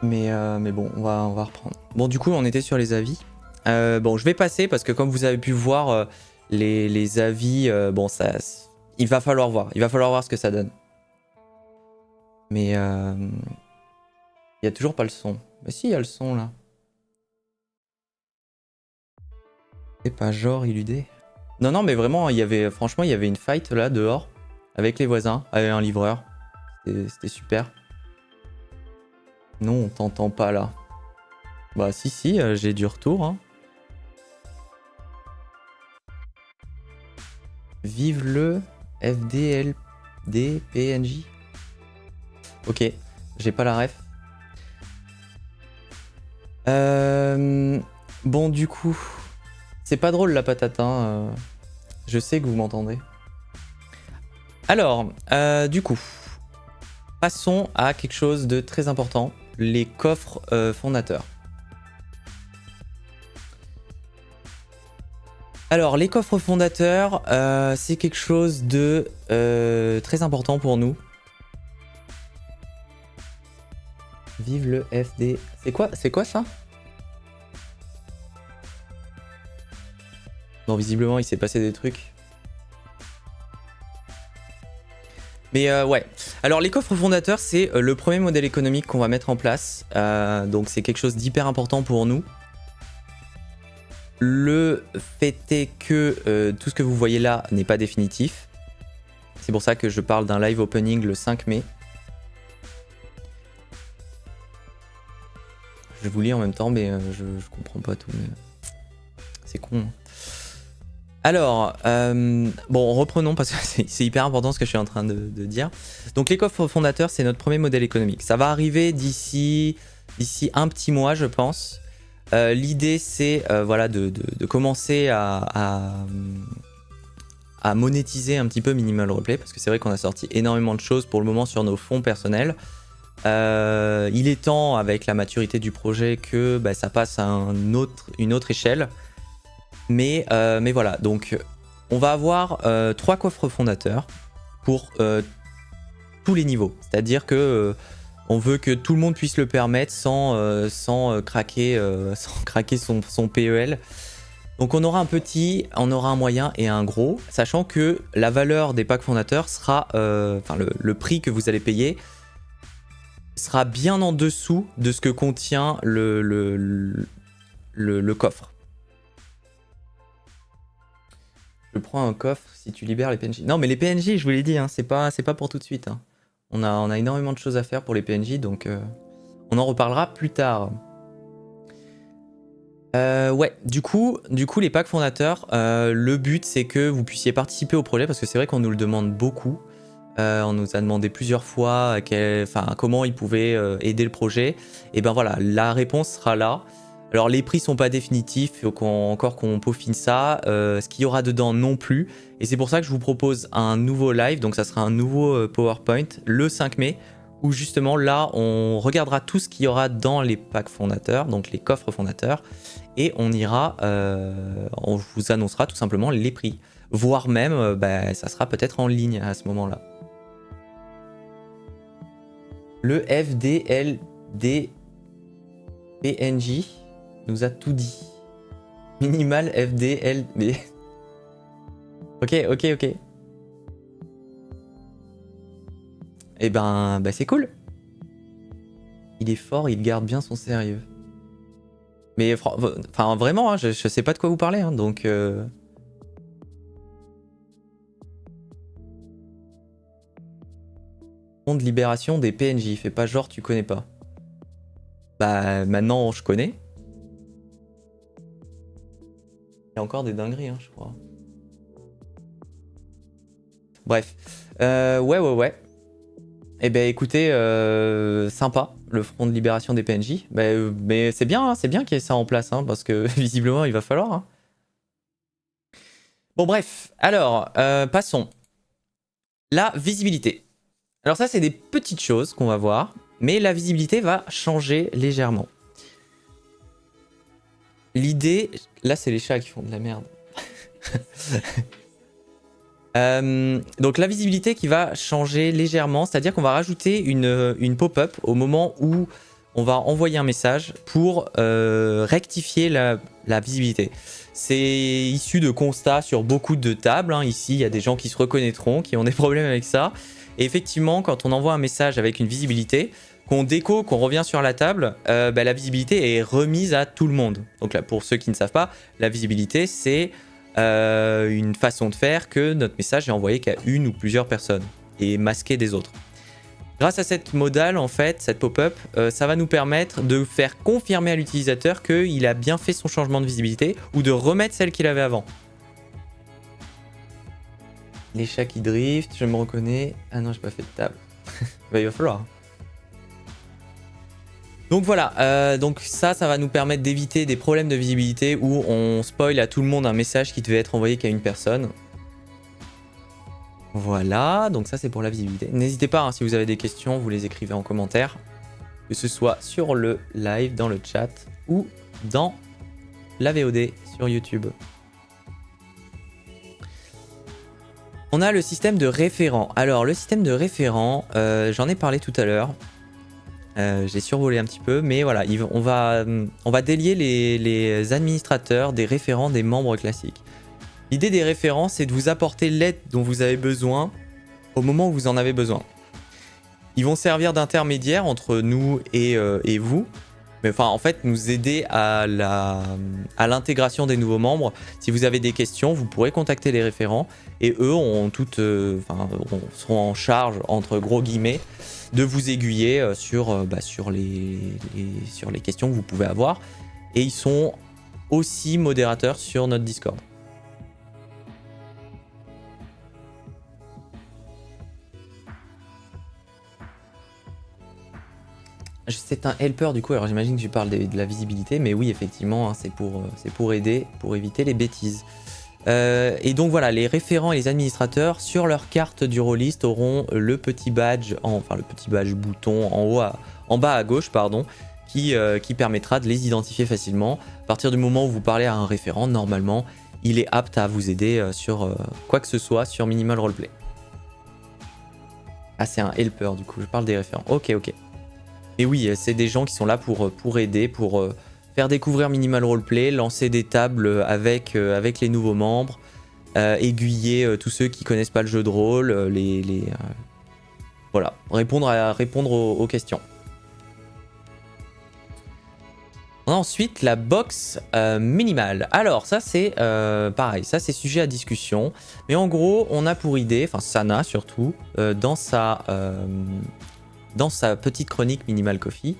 mais bon, on va reprendre. Bon, du coup, on était sur les avis. Bon, je vais passer parce que comme vous avez pu voir, les avis, bon, il va falloir voir ce que ça donne. Mais il y a toujours pas le son. Mais si, il y a le son là. C'est pas genre illudé. Non, mais vraiment, franchement, il y avait une fight là dehors avec les voisins, avec un livreur. C'était super. Non, on t'entend pas là. Bah si, j'ai du retour. Hein. Vive le FDLD PNJ. Ok, j'ai pas la ref. Bon, du coup, c'est pas drôle la patate, hein. Je sais que vous m'entendez. Alors, du coup, passons à quelque chose de très important, les coffres fondateurs. Alors, les coffres fondateurs, c'est quelque chose de très important pour nous. Vive le FD. C'est quoi ça? Non, visiblement, il s'est passé des trucs. Mais ouais. Alors, les coffres fondateurs, c'est le premier modèle économique qu'on va mettre en place. Donc, c'est quelque chose d'hyper important pour nous. Le fait est que tout ce que vous voyez là n'est pas définitif. C'est pour ça que je parle d'un live opening le 5 mai. Je vous lis en même temps, mais je comprends pas tout. Mais... c'est con. Hein. Alors, bon, reprenons parce que c'est hyper important ce que je suis en train de dire. Donc, les coffres fondateurs, c'est notre premier modèle économique. Ça va arriver d'ici un petit mois, je pense. L'idée, c'est voilà, de commencer à monétiser un petit peu Minimal Roleplay parce que c'est vrai qu'on a sorti énormément de choses pour le moment sur nos fonds personnels. Il est temps, avec la maturité du projet, que ça passe à une autre échelle. Mais voilà, donc on va avoir 3 coffres fondateurs pour tous les niveaux. C'est-à-dire que on veut que tout le monde puisse le permettre sans craquer son PEL. Donc on aura un petit, on aura un moyen et un gros, sachant que la valeur des packs fondateurs sera, enfin le prix que vous allez payer sera bien en dessous de ce que contient le coffre. Je prends un coffre si tu libères les PNJ. Non mais les PNJ, je vous l'ai dit, hein, c'est pas pour tout de suite. Hein. On a énormément de choses à faire pour les PNJ, donc on en reparlera plus tard. Ouais, du coup, les packs fondateurs, le but c'est que vous puissiez participer au projet parce que c'est vrai qu'on nous le demande beaucoup. On nous a demandé plusieurs fois comment ils pouvaient aider le projet. Et ben voilà, la réponse sera là. Alors les prix sont pas définitifs, il faut encore qu'on peaufine ça. Ce qu'il y aura dedans non plus. Et c'est pour ça que je vous propose un nouveau live, donc ça sera un nouveau PowerPoint le 5 mai. Où justement là on regardera tout ce qu'il y aura dans les packs fondateurs, donc les coffres fondateurs. Et on ira, on vous annoncera tout simplement les prix. Voire même, ça sera peut-être en ligne à ce moment-là. Le FDLD PNJ nous a tout dit. Minimal FDLD. Ok. Et ben c'est cool. Il est fort, il garde bien son sérieux. Mais enfin vraiment, hein, je sais pas de quoi vous parlez, hein, donc... Fond de libération des PNJ, fais pas genre tu connais pas. Bah maintenant je connais. Il y a encore des dingueries, hein, je crois. Bref. Ouais. Eh ben écoutez, sympa, le front de libération des PNJ. Mais c'est bien, hein, c'est bien qu'il y ait ça en place, hein, parce que visiblement il va falloir. Hein. Bon bref, alors, passons. La visibilité. Alors ça c'est des petites choses qu'on va voir, mais la visibilité va changer légèrement. L'idée... Là c'est les chats qui font de la merde. Donc la visibilité qui va changer légèrement, c'est-à-dire qu'on va rajouter une pop-up au moment où on va envoyer un message pour rectifier la visibilité. C'est issu de constats sur beaucoup de tables. Hein. Ici, il y a des gens qui se reconnaîtront, qui ont des problèmes avec ça. Et effectivement, quand on envoie un message avec une visibilité, qu'on déco, qu'on revient sur la table, la visibilité est remise à tout le monde. Donc là, pour ceux qui ne savent pas, la visibilité, c'est une façon de faire que notre message est envoyé qu'à une ou plusieurs personnes et masqué des autres. Grâce à cette modale, en fait, cette pop-up, ça va nous permettre de faire confirmer à l'utilisateur qu'il a bien fait son changement de visibilité ou de remettre celle qu'il avait avant. Les chats qui driftent, je me reconnais. Ah non, j'ai pas fait de table. Il va falloir. Donc voilà, donc ça va nous permettre d'éviter des problèmes de visibilité où on spoil à tout le monde un message qui devait être envoyé qu'à une personne. Voilà, donc ça c'est pour la visibilité. N'hésitez pas, hein, si vous avez des questions, vous les écrivez en commentaire. Que ce soit sur le live, dans le chat ou dans la VOD sur YouTube. On a le système de référent. Alors le système de référent, j'en ai parlé tout à l'heure. J'ai survolé un petit peu, mais voilà, on va délier les administrateurs des référents des membres classiques. L'idée des référents, c'est de vous apporter l'aide dont vous avez besoin au moment où vous en avez besoin. Ils vont servir d'intermédiaire entre nous et vous. Mais enfin, en fait, nous aider à l'intégration des nouveaux membres. Si vous avez des questions, vous pourrez contacter les référents. Et eux seront en charge, entre gros guillemets, de vous aiguiller sur les questions que vous pouvez avoir. Et ils sont aussi modérateurs sur notre Discord. C'est un helper du coup, alors j'imagine que tu parles de la visibilité, mais oui effectivement, hein, c'est pour aider, pour éviter les bêtises. Et donc voilà, les référents et les administrateurs sur leur carte du rôliste auront le petit badge, le petit badge bouton en bas à gauche, pardon, qui permettra de les identifier facilement. À partir du moment où vous parlez à un référent, normalement, il est apte à vous aider sur quoi que ce soit sur Minimal Roleplay. Ah, c'est un helper du coup, je parle des référents. Ok. Et oui, c'est des gens qui sont là pour aider, pour faire découvrir Minimal Roleplay, lancer des tables avec les nouveaux membres, aiguiller tous ceux qui connaissent pas le jeu de rôle, voilà, répondre aux questions. On a ensuite la box minimale. Alors ça c'est pareil, ça c'est sujet à discussion. Mais en gros, on a pour idée, enfin Sana surtout, dans sa petite chronique Minimal Coffee,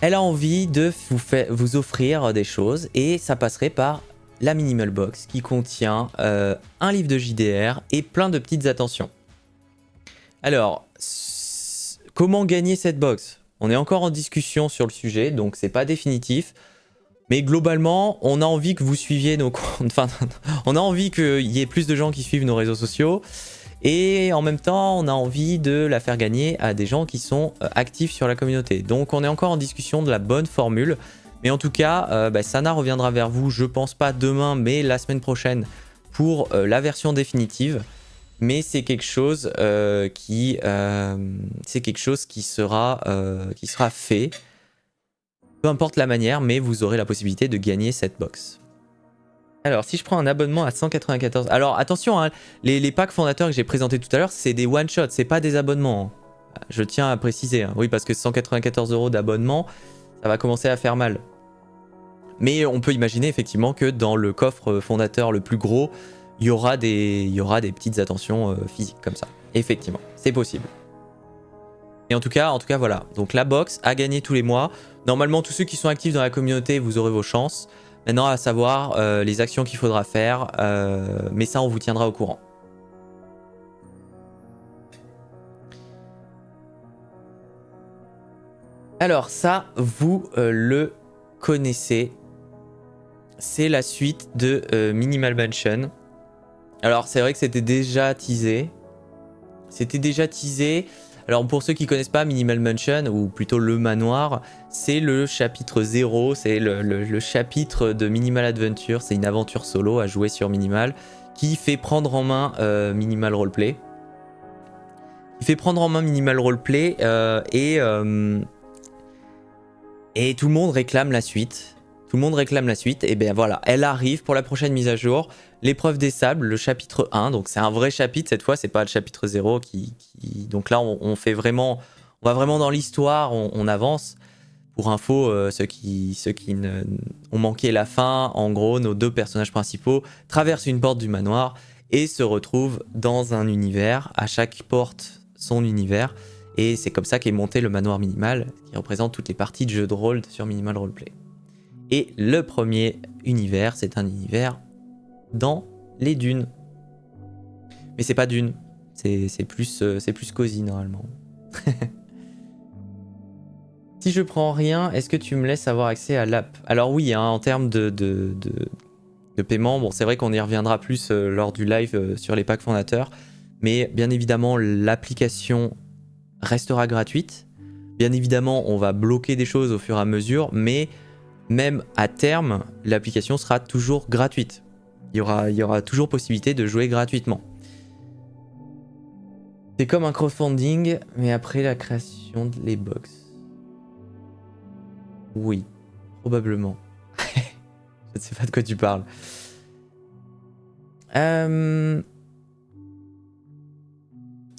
elle a envie de vous offrir des choses et ça passerait par la Minimal Box qui contient un livre de JDR et plein de petites attentions. Alors, comment gagner cette box ? On est encore en discussion sur le sujet, donc c'est pas définitif. Mais globalement, on a envie que vous suiviez nos comptes. Enfin, on a envie qu'il y ait plus de gens qui suivent nos réseaux sociaux. Et en même temps, on a envie de la faire gagner à des gens qui sont actifs sur la communauté. Donc on est encore en discussion de la bonne formule. Mais en tout cas, Sana reviendra vers vous, je pense pas demain, mais la semaine prochaine pour la version définitive. Mais c'est quelque chose qui sera fait. Peu importe la manière, mais vous aurez la possibilité de gagner cette box. Alors, si je prends un abonnement à 194... Alors, attention, hein, les packs fondateurs que j'ai présentés tout à l'heure, c'est des one-shots, c'est pas des abonnements. Je tiens à préciser. Hein. Oui, parce que 194 € d'abonnement, ça va commencer à faire mal. Mais on peut imaginer effectivement que dans le coffre fondateur le plus gros, il y aura des petites attentions physiques comme ça. Effectivement, c'est possible. Et en tout cas, voilà. Donc la box à gagner tous les mois. Normalement, tous ceux qui sont actifs dans la communauté, vous aurez vos chances. Maintenant, à savoir les actions qu'il faudra faire. Mais ça, on vous tiendra au courant. Alors ça, vous le connaissez. C'est la suite de Minimal Mansion. Alors c'est vrai que c'était déjà teasé. Alors pour ceux qui connaissent pas Minimal Mansion, ou plutôt le manoir, c'est le chapitre 0, c'est le chapitre de Minimal Adventure, c'est une aventure solo à jouer sur Minimal, qui fait prendre en main Minimal Roleplay. Et tout le monde réclame la suite. Et bien voilà, elle arrive pour la prochaine mise à jour. L'épreuve des sables, le chapitre 1, donc c'est un vrai chapitre cette fois, c'est pas le chapitre 0 donc là on va vraiment dans l'histoire, on avance. Pour info, ceux qui ont manqué la fin, en gros, nos deux personnages principaux traversent une porte du manoir et se retrouvent dans un univers, à chaque porte son univers, et c'est comme ça qu'est monté le manoir Minimal, qui représente toutes les parties de jeu de rôle sur Minimal Roleplay. Et le premier univers, c'est un univers dans les dunes. Mais c'est pas dunes, c'est plus cosy normalement. Si je prends rien, est-ce que tu me laisses avoir accès à l'app? Alors oui, hein, en termes de paiement, bon c'est vrai qu'on y reviendra plus lors du live sur les packs fondateurs, mais bien évidemment l'application restera gratuite. Bien évidemment, on va bloquer des choses au fur et à mesure, mais même à terme, l'application sera toujours gratuite. Il y aura toujours possibilité de jouer gratuitement. C'est comme un crowdfunding, mais après la création de les box. Oui, probablement. Je ne sais pas de quoi tu parles.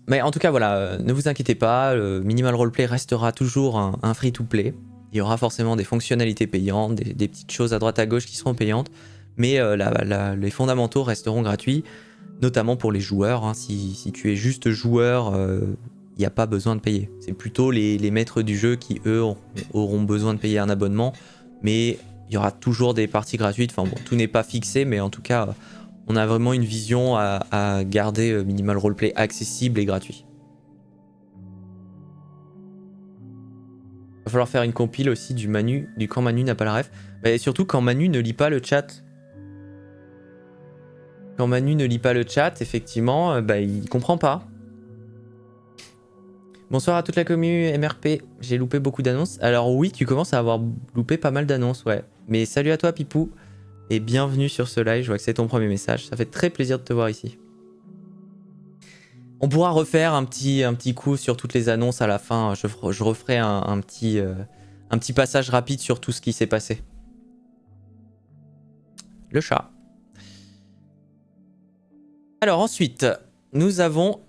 Mais en tout cas, voilà, ne vous inquiétez pas, le Minimal Roleplay restera toujours un free-to-play. Il y aura forcément des fonctionnalités payantes, des petites choses à droite à gauche qui seront payantes, mais les fondamentaux resteront gratuits, notamment pour les joueurs. Hein. Si tu es juste joueur, il n'y a pas besoin de payer. C'est plutôt les maîtres du jeu qui, eux, auront besoin de payer un abonnement, mais il y aura toujours des parties gratuites. Enfin bon, tout n'est pas fixé, mais en tout cas, on a vraiment une vision à garder Minimal Roleplay accessible et gratuit. Il va falloir faire une compile aussi du quand Manu n'a pas la ref. Et surtout quand Manu ne lit pas le chat. Quand Manu ne lit pas le chat, effectivement, il comprend pas. Bonsoir à toute la commu MRP, j'ai loupé beaucoup d'annonces. Alors oui, tu commences à avoir loupé pas mal d'annonces, ouais. Mais salut à toi Pipou, et bienvenue sur ce live, je vois que c'est ton premier message. Ça fait très plaisir de te voir ici. On pourra refaire un petit coup sur toutes les annonces à la fin. Je referai un petit passage rapide sur tout ce qui s'est passé. Le chat. Alors ensuite, nous avons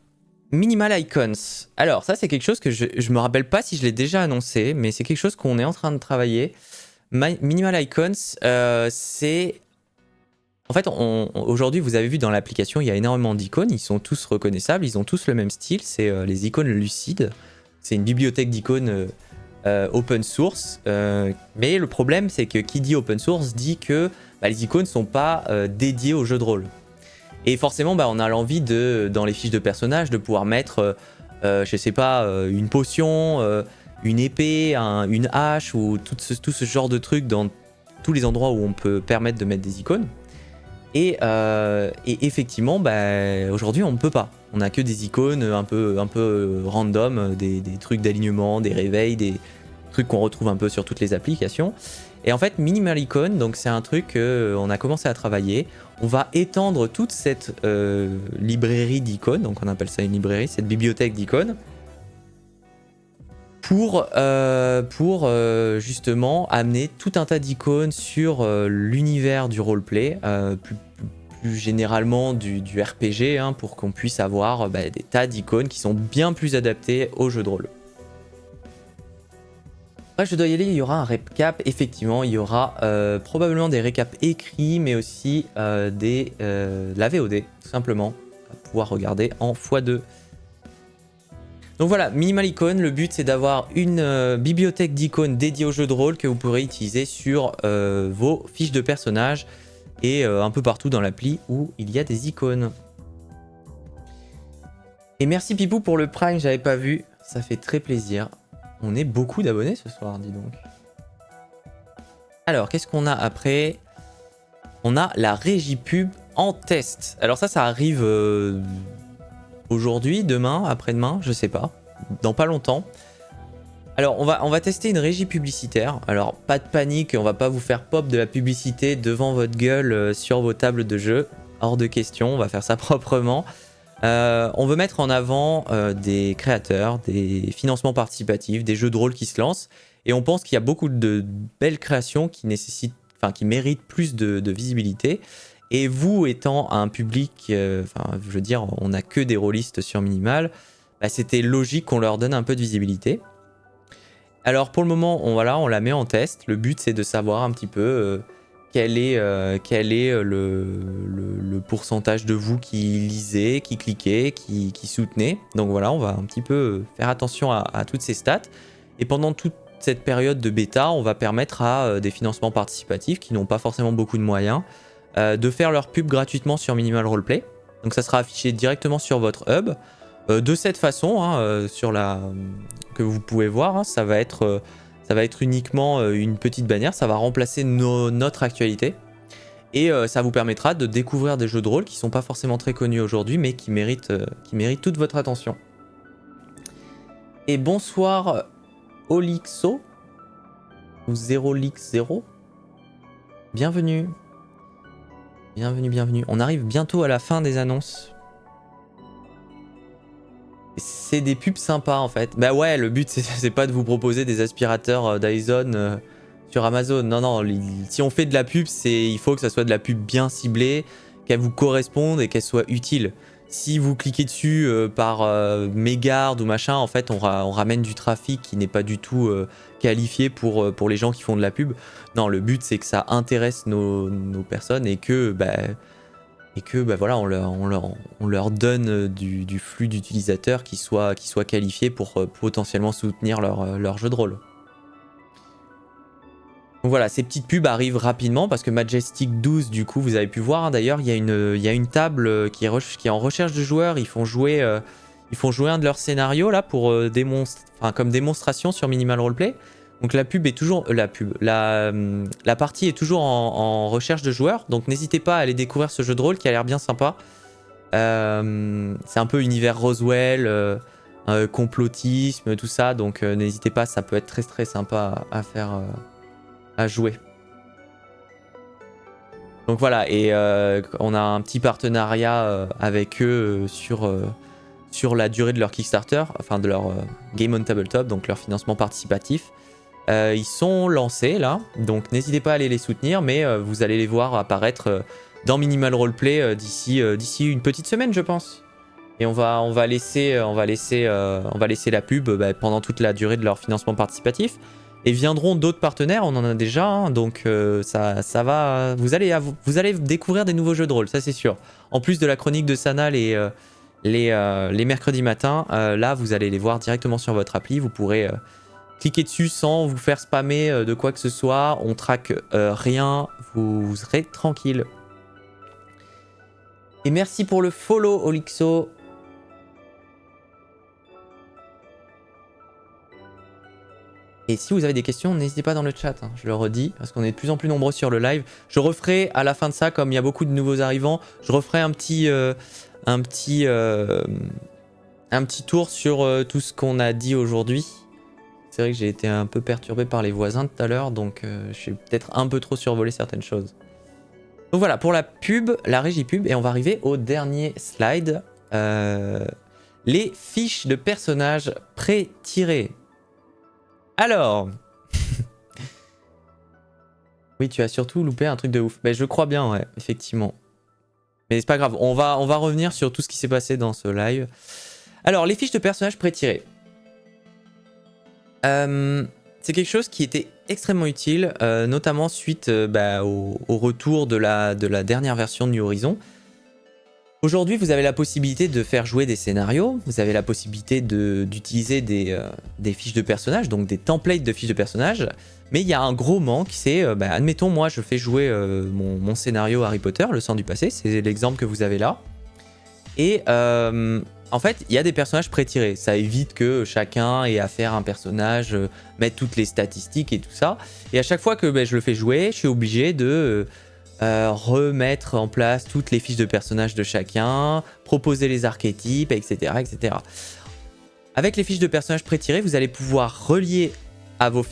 Minimal Icons. Alors ça c'est quelque chose que je me rappelle pas si je l'ai déjà annoncé, mais c'est quelque chose qu'on est en train de travailler. Minimal Icons, c'est... En fait, aujourd'hui, vous avez vu dans l'application, il y a énormément d'icônes. Ils sont tous reconnaissables, ils ont tous le même style. C'est les icônes lucides. C'est une bibliothèque d'icônes open source. Mais le problème, c'est que qui dit open source dit que les icônes ne sont pas dédiées au jeu de rôle. Et forcément, on a l'envie dans les fiches de personnages de pouvoir mettre, je sais pas, une potion, une épée, une hache ou tout ce genre de trucs dans tous les endroits où on peut permettre de mettre des icônes. Et effectivement, aujourd'hui, on ne peut pas. On n'a que des icônes un peu random, des trucs d'alignement, des réveils, des trucs qu'on retrouve un peu sur toutes les applications. Et en fait, Minimal Icon, donc c'est un truc qu'on a commencé à travailler. On va étendre toute cette librairie d'icônes, donc on appelle ça une librairie, cette bibliothèque d'icônes, pour justement amener tout un tas d'icônes sur l'univers du roleplay, plus généralement du RPG, hein, pour qu'on puisse avoir des tas d'icônes qui sont bien plus adaptées au jeu de rôle. Après, je dois y aller, il y aura un récap, effectivement, il y aura probablement des récaps écrits, mais aussi la VOD, tout simplement, à pouvoir regarder en x2. Donc voilà, Minimal Icon, le but c'est d'avoir une bibliothèque d'icônes dédiée au jeu de rôle que vous pourrez utiliser sur vos fiches de personnages et un peu partout dans l'appli où il y a des icônes. Et merci Pipou pour le Prime, j'avais pas vu, ça fait très plaisir. On est beaucoup d'abonnés ce soir, dis donc. Alors, qu'est-ce qu'on a après? On a la régie pub en test. Alors ça arrive aujourd'hui, demain, après-demain, je sais pas. Dans pas longtemps. Alors, on va tester une régie publicitaire. Alors, pas de panique, on va pas vous faire pop de la publicité devant votre gueule sur vos tables de jeu. Hors de question, on va faire ça proprement. On veut mettre en avant des créateurs, des financements participatifs, des jeux de rôle qui se lancent. Et on pense qu'il y a beaucoup de belles créations qui méritent plus de visibilité. Et vous étant un public, je veux dire, on n'a que des rôlistes sur Minimal, c'était logique qu'on leur donne un peu de visibilité. Alors pour le moment, on la met en test. Le but c'est de savoir un petit peu quel est le pourcentage de vous qui lisez, qui cliquez, qui soutenez. Donc voilà, on va un petit peu faire attention à toutes ces stats. Et pendant toute cette période de bêta, on va permettre à des financements participatifs qui n'ont pas forcément beaucoup de moyens de faire leur pub gratuitement sur Minimal Roleplay. Donc ça sera affiché directement sur votre hub. De cette façon, hein, que vous pouvez voir, hein, ça va être uniquement une petite bannière, ça va remplacer notre actualité. Et ça vous permettra de découvrir des jeux de rôle qui ne sont pas forcément très connus aujourd'hui, mais qui méritent toute votre attention. Et bonsoir Olixo, ou 0lix0, bienvenue. Bienvenue, bienvenue. On arrive bientôt à la fin des annonces. C'est des pubs sympas en fait. Bah ouais, le but c'est pas de vous proposer des aspirateurs Dyson sur Amazon. Non, non, si on fait de la pub, il faut que ça soit de la pub bien ciblée, qu'elle vous corresponde et qu'elle soit utile. Si vous cliquez dessus par mégarde ou machin, en fait on ramène du trafic qui n'est pas du tout qualifié pour les gens qui font de la pub. Non, le but c'est que ça intéresse nos personnes et que voilà, on leur donne du flux d'utilisateurs qui soit qualifié pour potentiellement soutenir leur jeu de rôle. Donc voilà, ces petites pubs arrivent rapidement parce que Majestic 12, du coup, vous avez pu voir, hein, d'ailleurs, il y a une table qui est en recherche de joueurs. Ils font jouer un de leurs scénarios là pour comme démonstration sur Minimal Roleplay. Donc la pub est toujours la partie est toujours en recherche de joueurs. Donc n'hésitez pas à aller découvrir ce jeu de rôle qui a l'air bien sympa. C'est un peu univers Roswell, complotisme, tout ça. Donc n'hésitez pas, ça peut être très très sympa à faire. À jouer. Donc voilà, et on a un petit partenariat avec eux sur la durée de leur Kickstarter, enfin de leur Game on Tabletop, donc leur financement participatif. Ils sont lancés là, donc n'hésitez pas à aller les soutenir, mais vous allez les voir apparaître dans Minimal Roleplay d'ici une petite semaine, je pense. Et on va laisser la pub pendant toute la durée de leur financement participatif. Et viendront d'autres partenaires, on en a déjà, hein, donc ça va. Vous allez découvrir des nouveaux jeux de rôle, ça c'est sûr. En plus de la chronique de Sana les mercredis matins, là vous allez les voir directement sur votre appli. Vous pourrez cliquer dessus sans vous faire spammer de quoi que ce soit. On traque rien, vous serez tranquille. Et merci pour le follow, Olixo. Et si vous avez des questions, n'hésitez pas dans le chat, hein, je le redis, parce qu'on est de plus en plus nombreux sur le live. Je referai à la fin de ça, comme il y a beaucoup de nouveaux arrivants, je referai un petit tour sur tout ce qu'on a dit aujourd'hui. C'est vrai que j'ai été un peu perturbé par les voisins tout à l'heure, donc je suis peut-être un peu trop survolé certaines choses. Donc voilà, pour la pub, la régie pub, et on va arriver au dernier slide. Les fiches de personnages pré-tirées. Alors, oui, tu as surtout loupé un truc de ouf. Ben, je crois bien, ouais, effectivement. Mais c'est pas grave, on va revenir sur tout ce qui s'est passé dans ce live. Alors, les fiches de personnages pré-tirées. C'est quelque chose qui était extrêmement utile, notamment suite au retour de la dernière version de New Horizons. Aujourd'hui, vous avez la possibilité de faire jouer des scénarios, vous avez la possibilité d'utiliser des fiches de personnages, donc des templates de fiches de personnages, mais il y a un gros manque, c'est, admettons, moi je fais jouer mon scénario Harry Potter, le sang du passé, c'est l'exemple que vous avez là, et en fait, il y a des personnages pré-tirés, ça évite que chacun ait à faire un personnage, mettre toutes les statistiques et tout ça, et à chaque fois que je le fais jouer, je suis obligé de... remettre en place toutes les fiches de personnages de chacun, proposer les archétypes, etc., etc. Avec les fiches de personnages pré-tirées, vous allez pouvoir relier à vos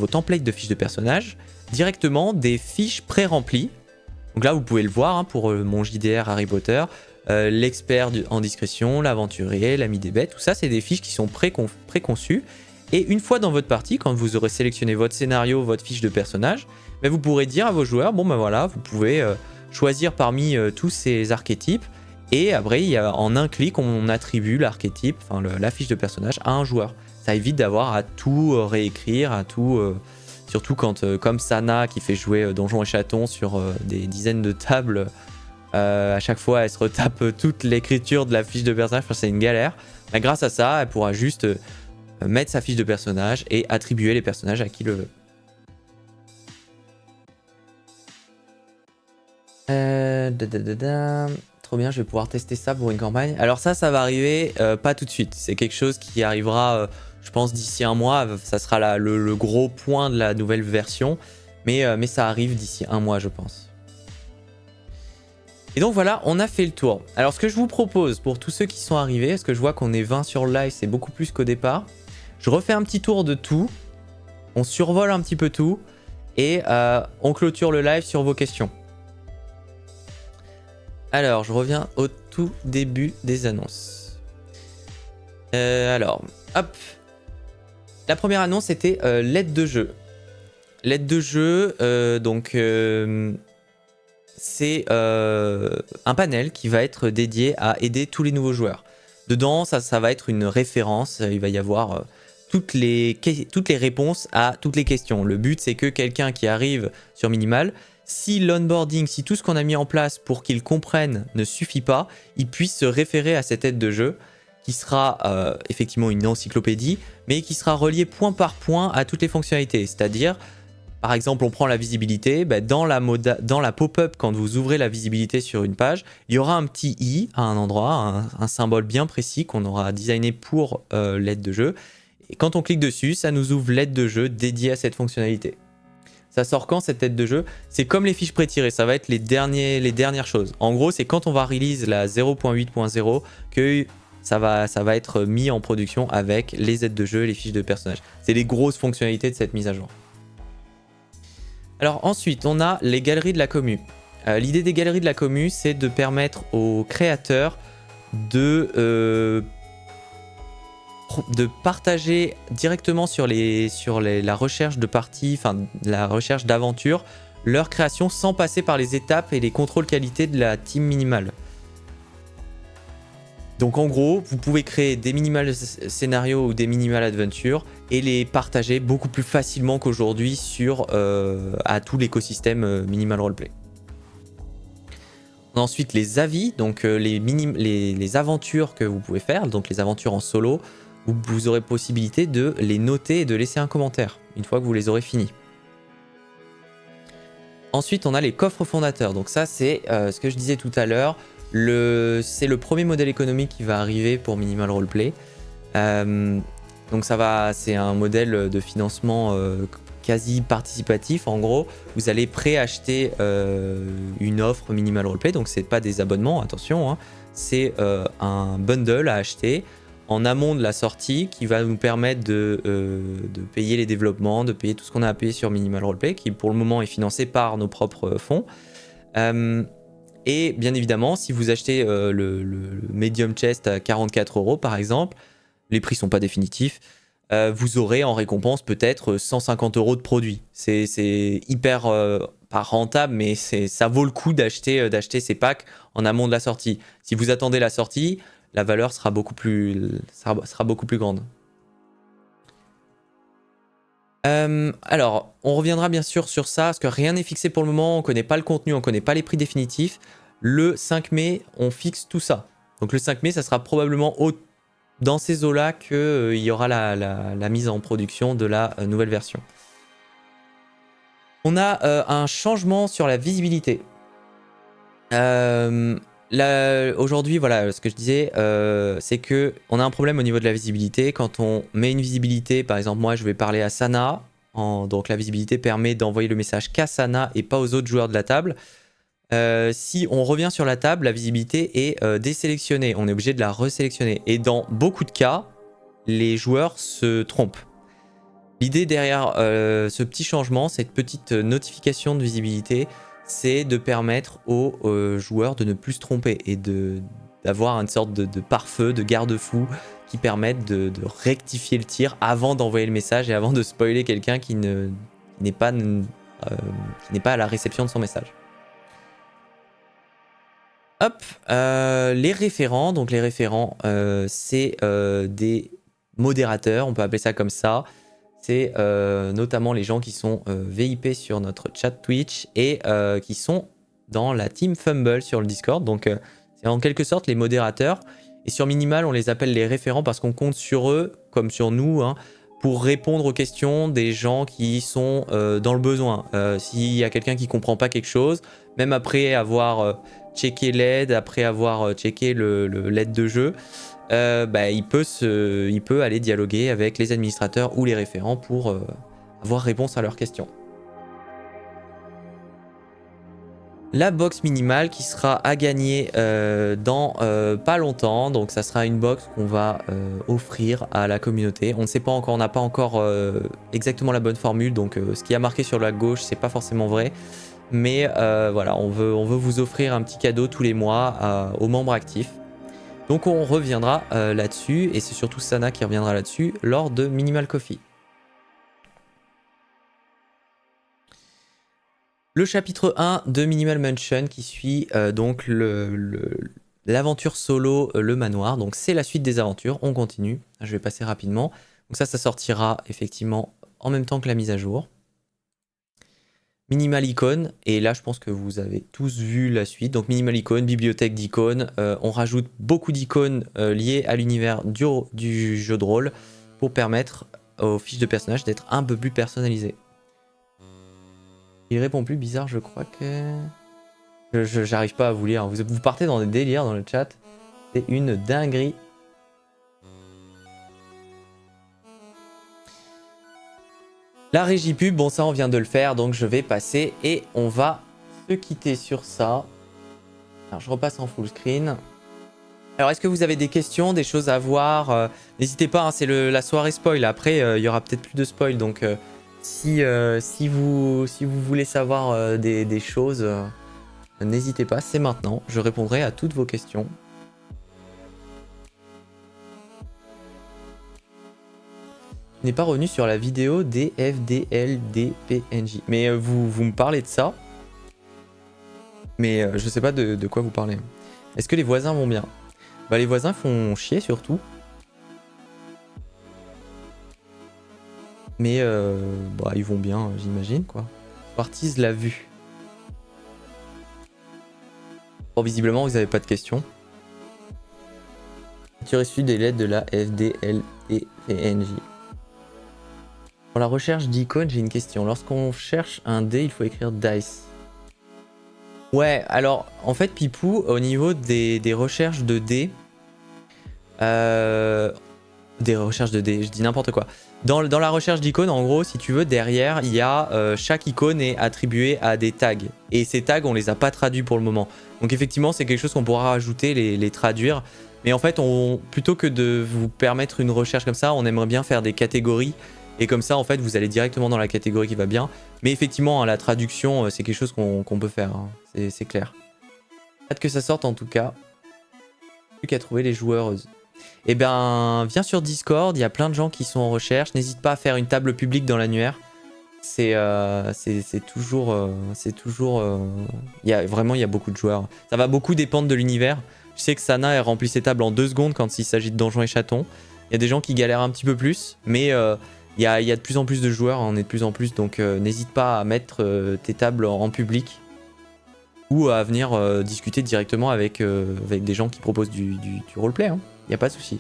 templates de fiches de personnages directement des fiches pré-remplies. Donc là, vous pouvez le voir hein, pour mon JDR Harry Potter, l'expert en discrétion, l'aventurier, l'ami des bêtes, tout ça, c'est des fiches qui sont préconçues. Et une fois dans votre partie, quand vous aurez sélectionné votre scénario, votre fiche de personnage, vous pourrez dire à vos joueurs, bon ben voilà, vous pouvez choisir parmi tous ces archétypes, et après, en un clic, on attribue l'archétype, enfin la fiche de personnage à un joueur. Ça évite d'avoir à tout réécrire, à tout, surtout quand, comme Sana qui fait jouer Donjons et Chatons sur des dizaines de tables, à chaque fois elle se retape toute l'écriture de la fiche de personnage, enfin, c'est une galère. Mais grâce à ça, elle pourra juste mettre sa fiche de personnage et attribuer les personnages à qui le veut. Trop bien, je vais pouvoir tester ça pour une campagne. Alors ça va arriver pas tout de suite. C'est quelque chose qui arrivera, je pense, d'ici un mois. Ça sera le gros point de la nouvelle version. Mais ça arrive d'ici un mois, je pense. Et donc voilà, on a fait le tour. Alors ce que je vous propose pour tous ceux qui sont arrivés, parce que je vois qu'on est 20 sur le live, c'est beaucoup plus qu'au départ. Je refais un petit tour de tout. On survole un petit peu tout. Et on clôture le live sur vos questions. Alors, je reviens au tout début des annonces. Alors, hop. La première annonce était l'aide de jeu. L'aide de jeu, c'est un panel qui va être dédié à aider tous les nouveaux joueurs. Dedans, ça va être une référence. Il va y avoir toutes les réponses à toutes les questions. Le but, c'est que quelqu'un qui arrive sur Minimal, si l'onboarding, si tout ce qu'on a mis en place pour qu'il comprenne ne suffit pas, il puisse se référer à cette aide de jeu qui sera effectivement une encyclopédie, mais qui sera reliée point par point à toutes les fonctionnalités. C'est-à-dire, par exemple, on prend la visibilité, dans la pop-up, quand vous ouvrez la visibilité sur une page, il y aura un petit i à un endroit, un symbole bien précis qu'on aura designé pour l'aide de jeu. Et quand on clique dessus, ça nous ouvre l'aide de jeu dédiée à cette fonctionnalité. Ça sort quand cette aide de jeu? C'est comme les fiches pré-tirées, ça va être les dernières choses. En gros, c'est quand on va release la 0.8.0 que ça va être mis en production avec les aides de jeu et les fiches de personnages. C'est les grosses fonctionnalités de cette mise à jour. Alors ensuite, on a les galeries de la commu. L'idée des galeries de la commu, c'est de permettre aux créateurs de partager directement sur la recherche de parties, enfin la recherche d'aventure, leur création sans passer par les étapes et les contrôles qualité de la team minimale. Donc en gros, vous pouvez créer des minimal scénarios ou des minimal adventures et les partager beaucoup plus facilement qu'aujourd'hui à tout l'écosystème minimal roleplay. On a ensuite les avis, donc les aventures que vous pouvez faire, donc les aventures en solo, vous aurez possibilité de les noter et de laisser un commentaire une fois que vous les aurez finis. Ensuite, on a les coffres fondateurs. Donc ça, c'est ce que je disais tout à l'heure. C'est le premier modèle économique qui va arriver pour Minimal Roleplay. Donc c'est un modèle de financement quasi participatif. En gros, vous allez préacheter une offre Minimal Roleplay. Donc c'est pas des abonnements, attention, hein. C'est un bundle à acheter en amont de la sortie qui va nous permettre de payer les développements, de payer tout ce qu'on a à payer sur Minimal Roleplay, qui pour le moment est financé par nos propres fonds. Et bien évidemment, si vous achetez le Medium Chest à 44 € par exemple, les prix sont pas définitifs, vous aurez en récompense peut-être 150 € de produits. C'est hyper pas rentable, mais ça vaut le coup d'acheter ces packs en amont de la sortie. Si vous attendez la sortie, la valeur sera beaucoup plus grande. Alors, on reviendra bien sûr sur ça, parce que rien n'est fixé pour le moment, on ne connaît pas le contenu, on ne connaît pas les prix définitifs. Le 5 mai, on fixe tout ça. Donc le 5 mai, ça sera probablement dans ces eaux-là qu'il y aura la mise en production de la nouvelle version. On a un changement sur la visibilité. Aujourd'hui, voilà, ce que je disais, c'est qu'on a un problème au niveau de la visibilité. Quand on met une visibilité, par exemple, moi, je vais parler à Sana. Donc, la visibilité permet d'envoyer le message qu'à Sana et pas aux autres joueurs de la table. Si on revient sur la table, la visibilité est désélectionnée. On est obligé de la resélectionner. Et dans beaucoup de cas, les joueurs se trompent. L'idée derrière ce petit changement, cette petite notification de visibilité, c'est de permettre aux joueurs de ne plus se tromper et d'avoir une sorte de pare-feu, de garde-fou qui permettent de rectifier le tir avant d'envoyer le message et avant de spoiler quelqu'un qui n'est pas à la réception de son message. Hop, les référents. Donc les référents, c'est des modérateurs, on peut appeler ça comme ça. C'est notamment les gens qui sont VIP sur notre chat Twitch et qui sont dans la team Fumble sur le Discord. Donc c'est en quelque sorte les modérateurs. Et sur Minimal, on les appelle les référents parce qu'on compte sur eux, comme sur nous, hein, pour répondre aux questions des gens qui sont dans le besoin. S'il y a quelqu'un qui ne comprend pas quelque chose, même après avoir checké l'aide, après avoir checké l'aide de jeu, il peut aller dialoguer avec les administrateurs ou les référents pour avoir réponse à leurs questions. La box minimale qui sera à gagner dans pas longtemps, donc ça sera une box qu'on va offrir à la communauté. On ne sait pas encore, on n'a pas encore exactement la bonne formule, donc ce qui a marqué sur la gauche, c'est pas forcément vrai. Mais voilà, on veut vous offrir un petit cadeau tous les mois aux membres actifs. Donc on reviendra là-dessus, et c'est surtout Sana qui reviendra là-dessus lors de Minimal Coffee. Le chapitre 1 de Minimal Mansion qui suit donc l'aventure solo, le manoir. Donc c'est la suite des aventures, on continue. Je vais passer rapidement. Donc ça sortira effectivement en même temps que la mise à jour. Minimal Icône, et là je pense que vous avez tous vu la suite. Donc Minimal Icône, bibliothèque d'icônes. On rajoute beaucoup d'icônes liées à l'univers du jeu de rôle pour permettre aux fiches de personnages d'être un peu plus personnalisées. Il répond plus, bizarre, je crois que... J'arrive pas à vous lire. Vous partez dans des délires dans le chat. C'est une dinguerie. La régie pub, bon ça on vient de le faire, donc je vais passer et on va se quitter sur ça. Alors je repasse en full screen. Alors est-ce que vous avez des questions, des choses à voir? N'hésitez pas, hein, c'est la soirée spoil. Après il y aura peut-être plus de spoil, donc si vous voulez savoir des choses, n'hésitez pas, c'est maintenant. Je répondrai à toutes vos questions. N'est pas revenu sur la vidéo des FDLDPNJ. Mais vous me parlez de ça. Mais je sais pas de quoi vous parlez. Est-ce que les voisins vont bien? Bah les voisins font chier surtout. Mais bah, ils vont bien, j'imagine quoi. Swartiz l'a vu. Bon, visiblement vous avez pas de questions. As-tu reçu des lettres de la FDLDPNJ? Pour la recherche d'icônes, j'ai une question. Lorsqu'on cherche un dé, il faut écrire dice. Ouais, alors en fait, Pipou, au niveau des recherches de dés, des recherches de dés, je dis n'importe quoi. Dans la recherche d'icônes, en gros, si tu veux, derrière, il y a chaque icône est attribuée à des tags. Et ces tags, on les a pas traduits pour le moment. Donc effectivement, c'est quelque chose qu'on pourra rajouter, les traduire. Mais en fait, plutôt que de vous permettre une recherche comme ça, on aimerait bien faire des catégories. Et comme ça, en fait, vous allez directement dans la catégorie qui va bien. Mais effectivement, hein, la traduction, c'est quelque chose qu'on peut faire. Hein. C'est clair. Hâte que ça sorte en tout cas. Plus qu'à trouver les joueuses. Eh bien, viens sur Discord, il y a plein de gens qui sont en recherche. N'hésite pas à faire une table publique dans l'annuaire. C'est toujours... il y a beaucoup de joueurs. Ça va beaucoup dépendre de l'univers. Je sais que Sana, elle remplit ses tables en 2 secondes quand il s'agit de donjons et chatons. Il y a des gens qui galèrent un petit peu plus, mais... il y a de plus en plus de joueurs, on est de plus en plus, donc n'hésite pas à mettre tes tables en public ou à venir discuter directement avec des gens qui proposent du roleplay, hein. Il n'y a pas de souci.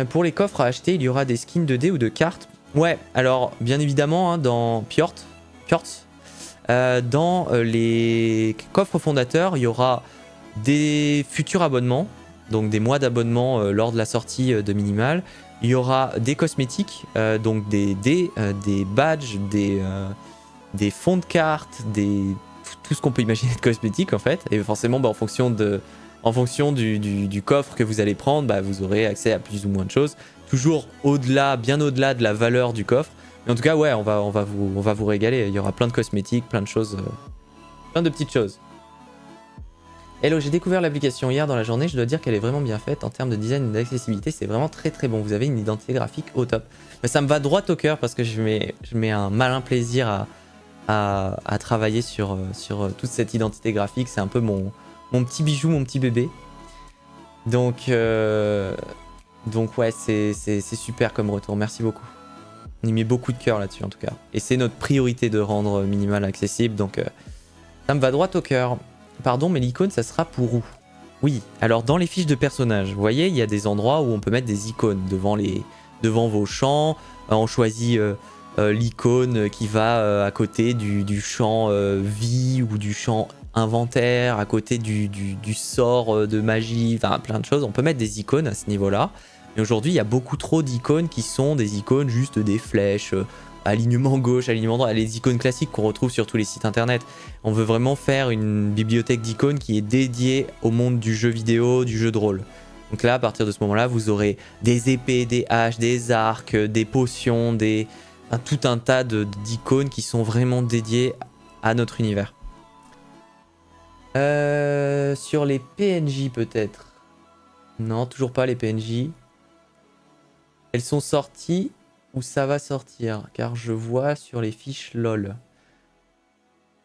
Pour les coffres à acheter, il y aura des skins de dés ou de cartes. Ouais, alors bien évidemment, hein, dans Pjort, dans les coffres fondateurs, il y aura des futurs abonnements, donc des mois d'abonnement lors de la sortie de Minimal. Il y aura des cosmétiques, donc des badges, des fonds de cartes, tout ce qu'on peut imaginer de cosmétiques en fait. Et forcément, bah, en fonction du coffre que vous allez prendre, bah, vous aurez accès à plus ou moins de choses. Toujours bien au-delà de la valeur du coffre. Mais en tout cas, ouais, on va vous régaler. Il y aura plein de cosmétiques, plein de choses, plein de petites choses. Hello, j'ai découvert l'application hier dans la journée, je dois dire qu'elle est vraiment bien faite en termes de design et d'accessibilité, c'est vraiment très très bon, vous avez une identité graphique au top. Mais ça me va droit au cœur parce que je mets un malin plaisir à travailler sur toute cette identité graphique, c'est un peu mon petit bijou, mon petit bébé. Donc ouais, c'est super comme retour, merci beaucoup. On y met beaucoup de cœur là-dessus en tout cas. Et c'est notre priorité de rendre Minimal accessible, donc ça me va droit au cœur. Pardon, mais l'icône, ça sera pour où? Oui, alors dans les fiches de personnages, vous voyez, il y a des endroits où on peut mettre des icônes devant vos champs. On choisit l'icône qui va à côté du champ vie ou du champ inventaire, à côté du sort de magie, enfin plein de choses. On peut mettre des icônes à ce niveau-là. Mais aujourd'hui, il y a beaucoup trop d'icônes qui sont des icônes juste des flèches, alignement gauche, alignement droit, les icônes classiques qu'on retrouve sur tous les sites internet. On veut vraiment faire une bibliothèque d'icônes qui est dédiée au monde du jeu vidéo, du jeu de rôle. Donc là, à partir de ce moment-là, vous aurez des épées, des haches, des arcs, des potions, tout un tas d'icônes qui sont vraiment dédiées à notre univers. Sur les PNJ peut-être. Non, toujours pas les PNJ. Elles sont sorties ou ça va sortir? Car je vois sur les fiches LOL.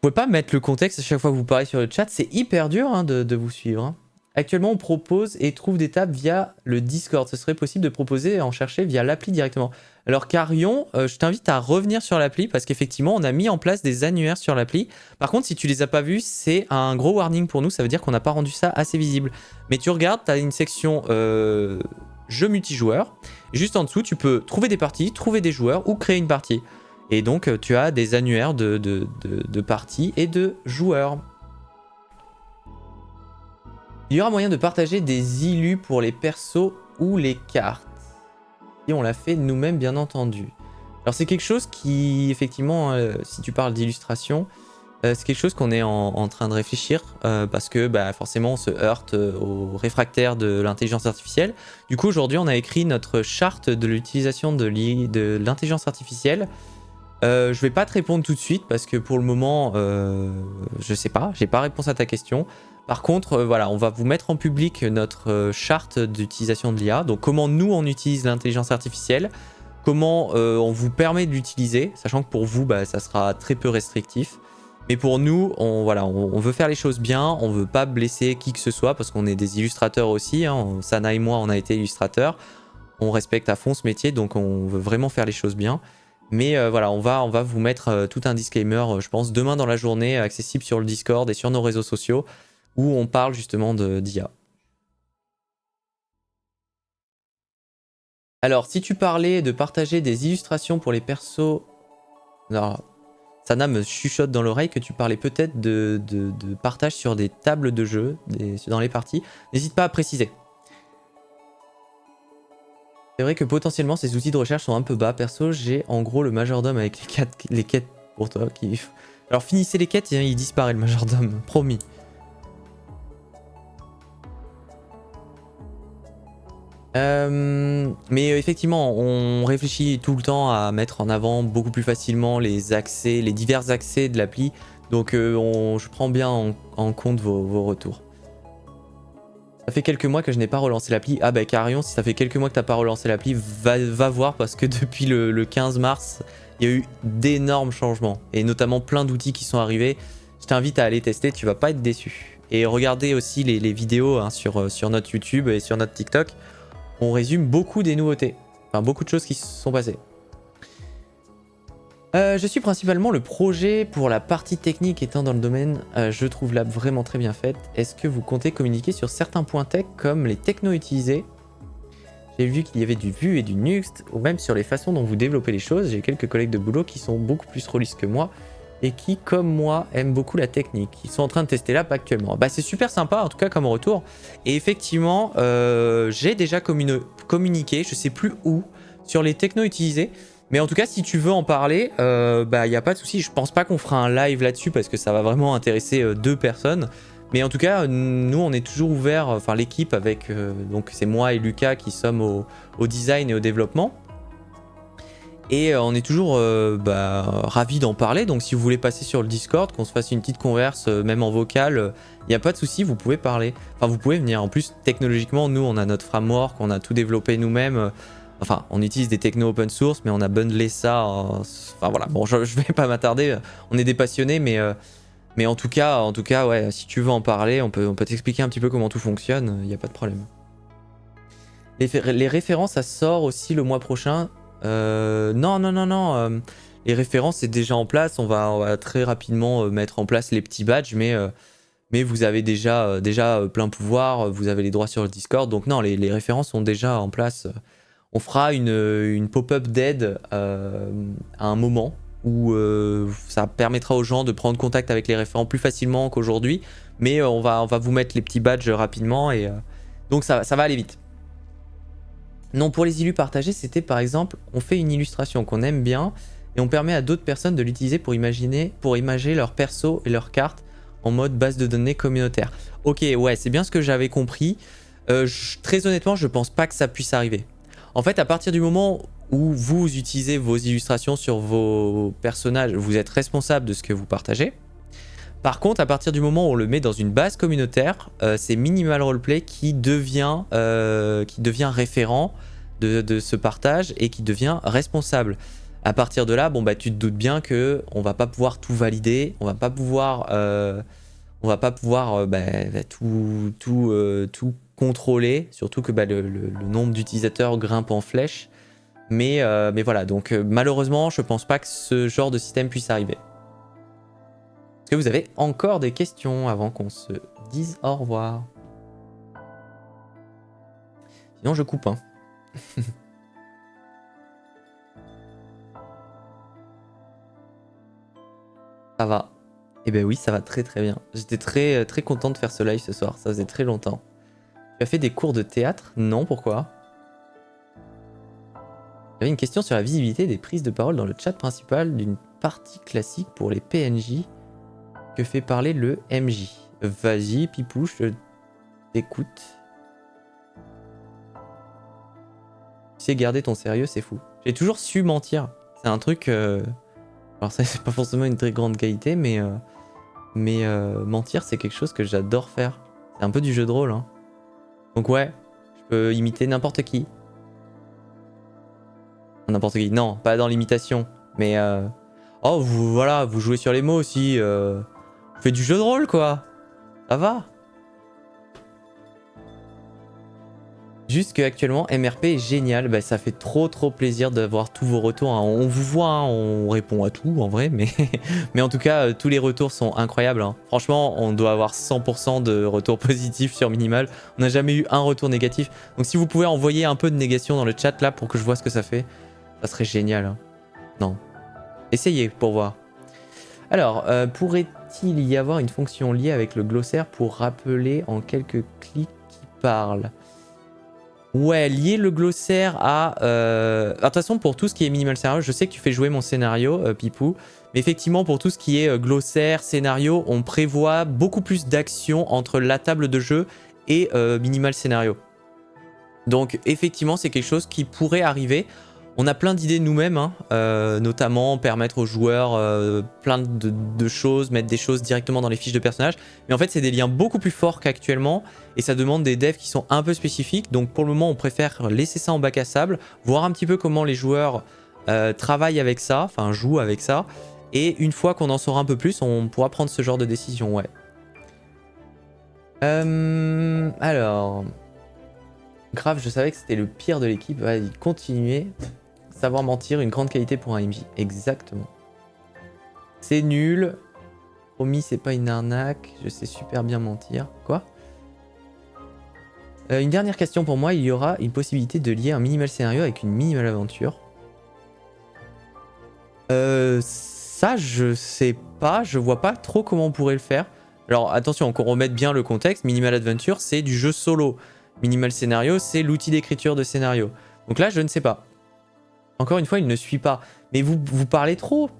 Vous pouvez pas mettre le contexte à chaque fois que vous parlez sur le chat, c'est hyper dur hein, de vous suivre. Hein. Actuellement, on propose et trouve des tables via le Discord. Ce serait possible de proposer et en chercher via l'appli directement. Alors Carion, je t'invite à revenir sur l'appli parce qu'effectivement, on a mis en place des annuaires sur l'appli. Par contre, si tu les as pas vus, c'est un gros warning pour nous. Ça veut dire qu'on n'a pas rendu ça assez visible. Mais tu regardes, tu as une section jeux multijoueurs. Juste en dessous, tu peux trouver des parties, trouver des joueurs ou créer une partie. Et donc, tu as des annuaires de parties et de joueurs. Il y aura moyen de partager des illus pour les persos ou les cartes. Et on l'a fait nous-mêmes, bien entendu. Alors, c'est quelque chose qui, effectivement, si tu parles d'illustration, c'est quelque chose qu'on est en train de réfléchir parce que bah, forcément, on se heurte aux réfractaires de l'intelligence artificielle. Du coup, aujourd'hui, on a écrit notre charte de l'utilisation de l'intelligence artificielle. Je vais pas te répondre tout de suite parce que pour le moment, je sais pas, j'ai pas réponse à ta question. Par contre, voilà, on va vous mettre en public notre charte d'utilisation de l'IA. Donc, comment nous, on utilise l'intelligence artificielle, comment on vous permet de l'utiliser, sachant que pour vous, bah, ça sera très peu restrictif. Mais pour nous, on veut faire les choses bien, on veut pas blesser qui que ce soit parce qu'on est des illustrateurs aussi. Hein. Sana et moi, on a été illustrateurs. On respecte à fond ce métier, donc on veut vraiment faire les choses bien. Mais voilà, on va vous mettre tout un disclaimer, je pense, demain dans la journée, accessible sur le Discord et sur nos réseaux sociaux, où on parle justement d'IA. Alors, si tu parlais de partager des illustrations pour les persos... Alors, Sana me chuchote dans l'oreille que tu parlais peut-être de partage sur des tables de jeu, dans les parties. N'hésite pas à préciser. C'est vrai que potentiellement ces outils de recherche sont un peu bas. Perso, j'ai en gros le majordome avec les quêtes pour toi. Alors finissez les quêtes, il disparaît le majordome, promis. Mais effectivement, on réfléchit tout le temps à mettre en avant beaucoup plus facilement les accès, les divers accès de l'appli. Donc je prends bien en compte vos retours. Ça fait quelques mois que je n'ai pas relancé l'appli. Ah bah Carion, si ça fait quelques mois que tu n'as pas relancé l'appli, va voir parce que depuis le 15 mars, il y a eu d'énormes changements. Et notamment plein d'outils qui sont arrivés. Je t'invite à aller tester, tu vas pas être déçu. Et regardez aussi les vidéos hein, sur notre YouTube et sur notre TikTok. On résume beaucoup des nouveautés. Enfin, beaucoup de choses qui se sont passées. Je suis principalement le projet pour la partie technique étant dans le domaine. Je trouve l'app vraiment très bien faite. Est-ce que vous comptez communiquer sur certains points tech comme les technos utilisés? J'ai vu qu'il y avait du Vue et du Nuxt, ou même sur les façons dont vous développez les choses. J'ai quelques collègues de boulot qui sont beaucoup plus rôlistes que moi et qui, comme moi, aiment beaucoup la technique. Ils sont en train de tester l'app actuellement. Bah, c'est super sympa, en tout cas, comme retour. Et effectivement, j'ai déjà communiqué, je sais plus où, sur les technos utilisés. Mais en tout cas, si tu veux en parler, bah, y a pas de souci. Je pense pas qu'on fera un live là-dessus parce que ça va vraiment intéresser 2 personnes. Mais en tout cas, nous, on est toujours ouverts, enfin l'équipe avec, donc c'est moi et Lucas qui sommes au design et au développement. Et on est toujours ravis d'en parler. Donc si vous voulez passer sur le Discord, qu'on se fasse une petite converse, même en vocal, il n'y a pas de souci, vous pouvez parler. Enfin, vous pouvez venir. En plus, technologiquement, nous, on a notre framework, on a tout développé nous-mêmes. Enfin, on utilise des technos open source, mais on a bundlé ça. Enfin voilà, bon, je vais pas m'attarder. On est des passionnés, mais en tout cas, ouais, si tu veux en parler, on peut t'expliquer un petit peu comment tout fonctionne. Il n'y a pas de problème. Les références, ça sort aussi le mois prochain. Non. Les références, c'est déjà en place. On va très rapidement mettre en place les petits badges, mais vous avez déjà plein pouvoir. Vous avez les droits sur le Discord. Donc non, les références sont déjà en place. On fera une pop-up d'aide à un moment où ça permettra aux gens de prendre contact avec les référents plus facilement qu'aujourd'hui. Mais on va vous mettre les petits badges rapidement et donc ça va aller vite. Non, pour les illus partagés, c'était par exemple, on fait une illustration qu'on aime bien et on permet à d'autres personnes de l'utiliser pour imager leurs persos et leurs cartes en mode base de données communautaire. Ok, ouais, c'est bien ce que j'avais compris. Très honnêtement, je pense pas que ça puisse arriver. En fait, à partir du moment où vous utilisez vos illustrations sur vos personnages, vous êtes responsable de ce que vous partagez. Par contre, à partir du moment où on le met dans une base communautaire, c'est Minimal Roleplay qui devient référent de ce partage et qui devient responsable. À partir de là, bon bah tu te doutes bien que on va pas pouvoir tout valider, on va pas pouvoir tout contrôler, surtout que le nombre d'utilisateurs grimpe en flèche. Mais voilà, donc malheureusement, je pense pas que ce genre de système puisse arriver. Est-ce que vous avez encore des questions avant qu'on se dise au revoir? Sinon, je coupe, hein. Ça va. Eh ben oui, ça va très très bien. J'étais très très content de faire ce live ce soir, ça faisait très longtemps. Tu as fait des cours de théâtre? Non, pourquoi? J'avais une question sur la visibilité des prises de parole dans le chat principal d'une partie classique pour les PNJ que fait parler le MJ. Vas-y, Pipou, je t'écoute. Tu sais garder ton sérieux, c'est fou. J'ai toujours su mentir. C'est un truc... Alors ça, c'est pas forcément une très grande qualité, mais mentir, c'est quelque chose que j'adore faire. C'est un peu du jeu de rôle, hein. Donc ouais, je peux imiter n'importe qui. N'importe qui, non, pas dans l'imitation, mais... Oh, voilà, vous jouez sur les mots aussi. Vous faites du jeu de rôle, quoi. Ça va. Juste que actuellement MRP est génial, bah, ça fait trop plaisir d'avoir tous vos retours, hein. On vous voit, hein, on répond à tout en vrai, mais en tout cas tous les retours sont incroyables, hein. Franchement on doit avoir 100% de retours positifs sur Minimal, on n'a jamais eu un retour négatif, donc si vous pouvez envoyer un peu de négation dans le chat là pour que je vois ce que ça fait, ça serait génial, hein. Non, essayez pour voir. Alors, pourrait-il y avoir une fonction liée avec le glossaire pour rappeler en quelques clics qui parle? Ouais, lier le glossaire à... De toute façon, pour tout ce qui est minimal scénario, je sais que tu fais jouer mon scénario, Pipou, mais effectivement, pour tout ce qui est glossaire, scénario, on prévoit beaucoup plus d'actions entre la table de jeu et minimal scénario. Donc, effectivement, c'est quelque chose qui pourrait arriver. On a plein d'idées nous-mêmes, hein, notamment permettre aux joueurs plein de choses, mettre des choses directement dans les fiches de personnages. Mais en fait, c'est des liens beaucoup plus forts qu'actuellement et ça demande des devs qui sont un peu spécifiques. Donc pour le moment, on préfère laisser ça en bac à sable, voir un petit peu comment les joueurs travaillent avec ça, enfin jouent avec ça. Et une fois qu'on en saura un peu plus, on pourra prendre ce genre de décision, ouais. Alors... Grave, je savais que c'était le pire de l'équipe. Vas-y, continuez. Savoir mentir, une grande qualité pour un MJ. Exactement. C'est nul. Promis, c'est pas une arnaque. Je sais super bien mentir. Quoi? Une dernière question pour moi. Il y aura une possibilité de lier un minimal scénario avec une minimal aventure. Ça, je sais pas. Je vois pas trop comment on pourrait le faire. Alors, attention, qu'on remette bien le contexte. Minimal adventure, c'est du jeu solo. Minimal scénario, c'est l'outil d'écriture de scénario. Donc là, je ne sais pas. Encore une fois, il ne suit pas. Mais vous parlez trop.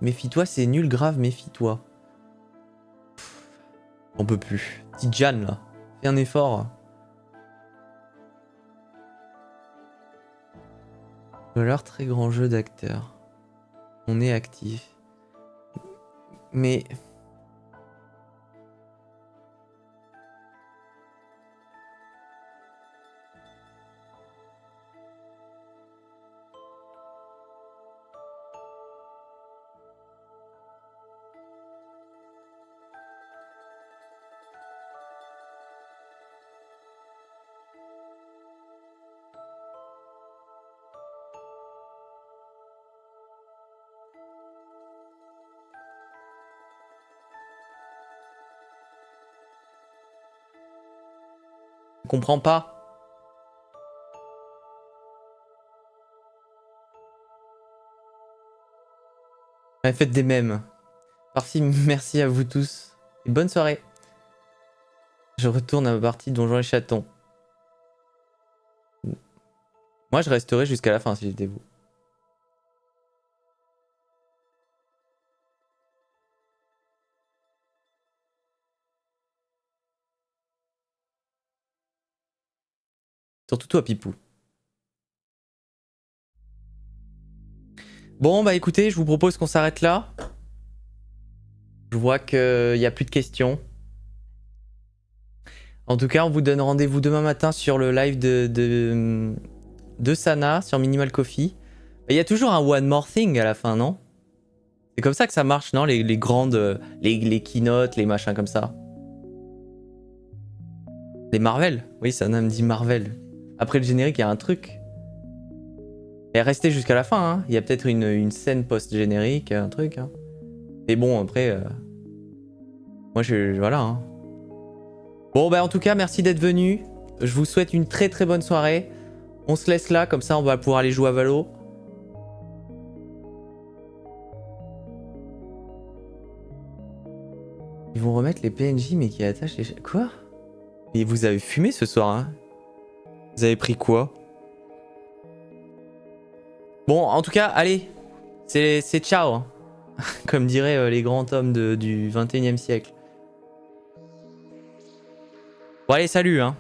Méfie-toi, c'est nul, grave, méfie-toi. On peut plus. Tidjane, là. Fais un effort. Valeur, très grand jeu d'acteur. On est actif. Mais... Je comprends pas. Ouais, faites des mèmes. Parti, merci à vous tous. Et bonne soirée. Je retourne à ma partie Donjons et Chatons. Moi, je resterai jusqu'à la fin si j'étais vous. Surtout toi, Pipou. Bon, bah écoutez, je vous propose qu'on s'arrête là. Je vois qu'il n'y a plus de questions. En tout cas, on vous donne rendez-vous demain matin sur le live de Sana, sur Minimal Coffee. Il y a toujours un One More Thing à la fin, non? C'est comme ça que ça marche, non? Les grandes... Les keynotes, les machins comme ça. Les Marvel. Oui, Sana me dit Marvel. Après le générique, il y a un truc. Et restez jusqu'à la fin, hein. Il y a peut-être une scène post-générique, un truc. Hein. Mais bon, après... Moi, voilà, hein. Bon, bah en tout cas, merci d'être venu. Je vous souhaite une très très bonne soirée. On se laisse là, comme ça on va pouvoir aller jouer à Valo. Ils vont remettre les PNJ mais qui attachent les... Quoi? Et vous avez fumé ce soir, hein? Vous avez pris quoi? Bon, en tout cas, allez. C'est ciao, hein. Comme diraient les grands hommes du 21e siècle. Bon allez, salut, hein.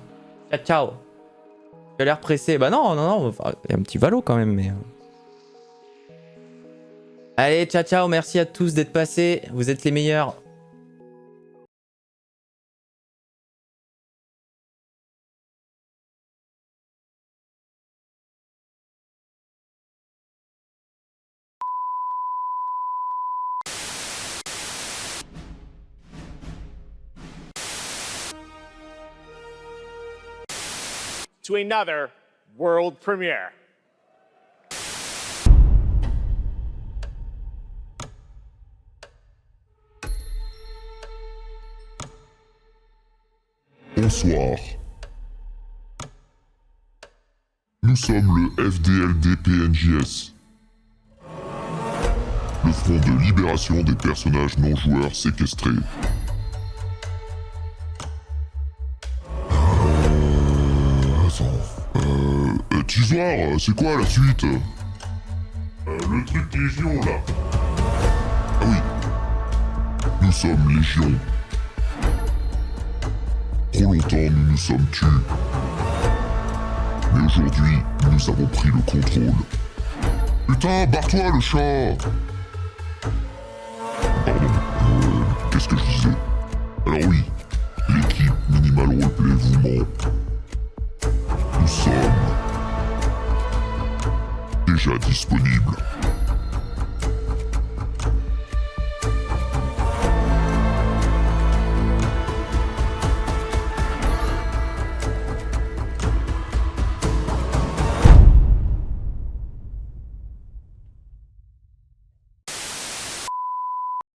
Ciao, ciao. Tu as l'air pressé. Bah non, non, non. Enfin, il y a un petit Valo quand même, mais... Allez, ciao, ciao. Merci à tous d'être passés. Vous êtes les meilleurs. To another world premiere. Bonsoir. Nous sommes le FDLD-PNJS. Le Front de Libération des Personnages Non-Joueurs Séquestrés. Tisoir, c'est quoi la suite? Le truc Légion, là. Ah oui. Nous sommes Légion. Trop longtemps, nous nous sommes tus. Mais aujourd'hui, nous avons pris le contrôle. Putain, barre-toi, le chat! Pardon, qu'est-ce que je disais? Alors oui, l'équipe Minimal Roleplay vous ment. Nous sommes déjà disponibles.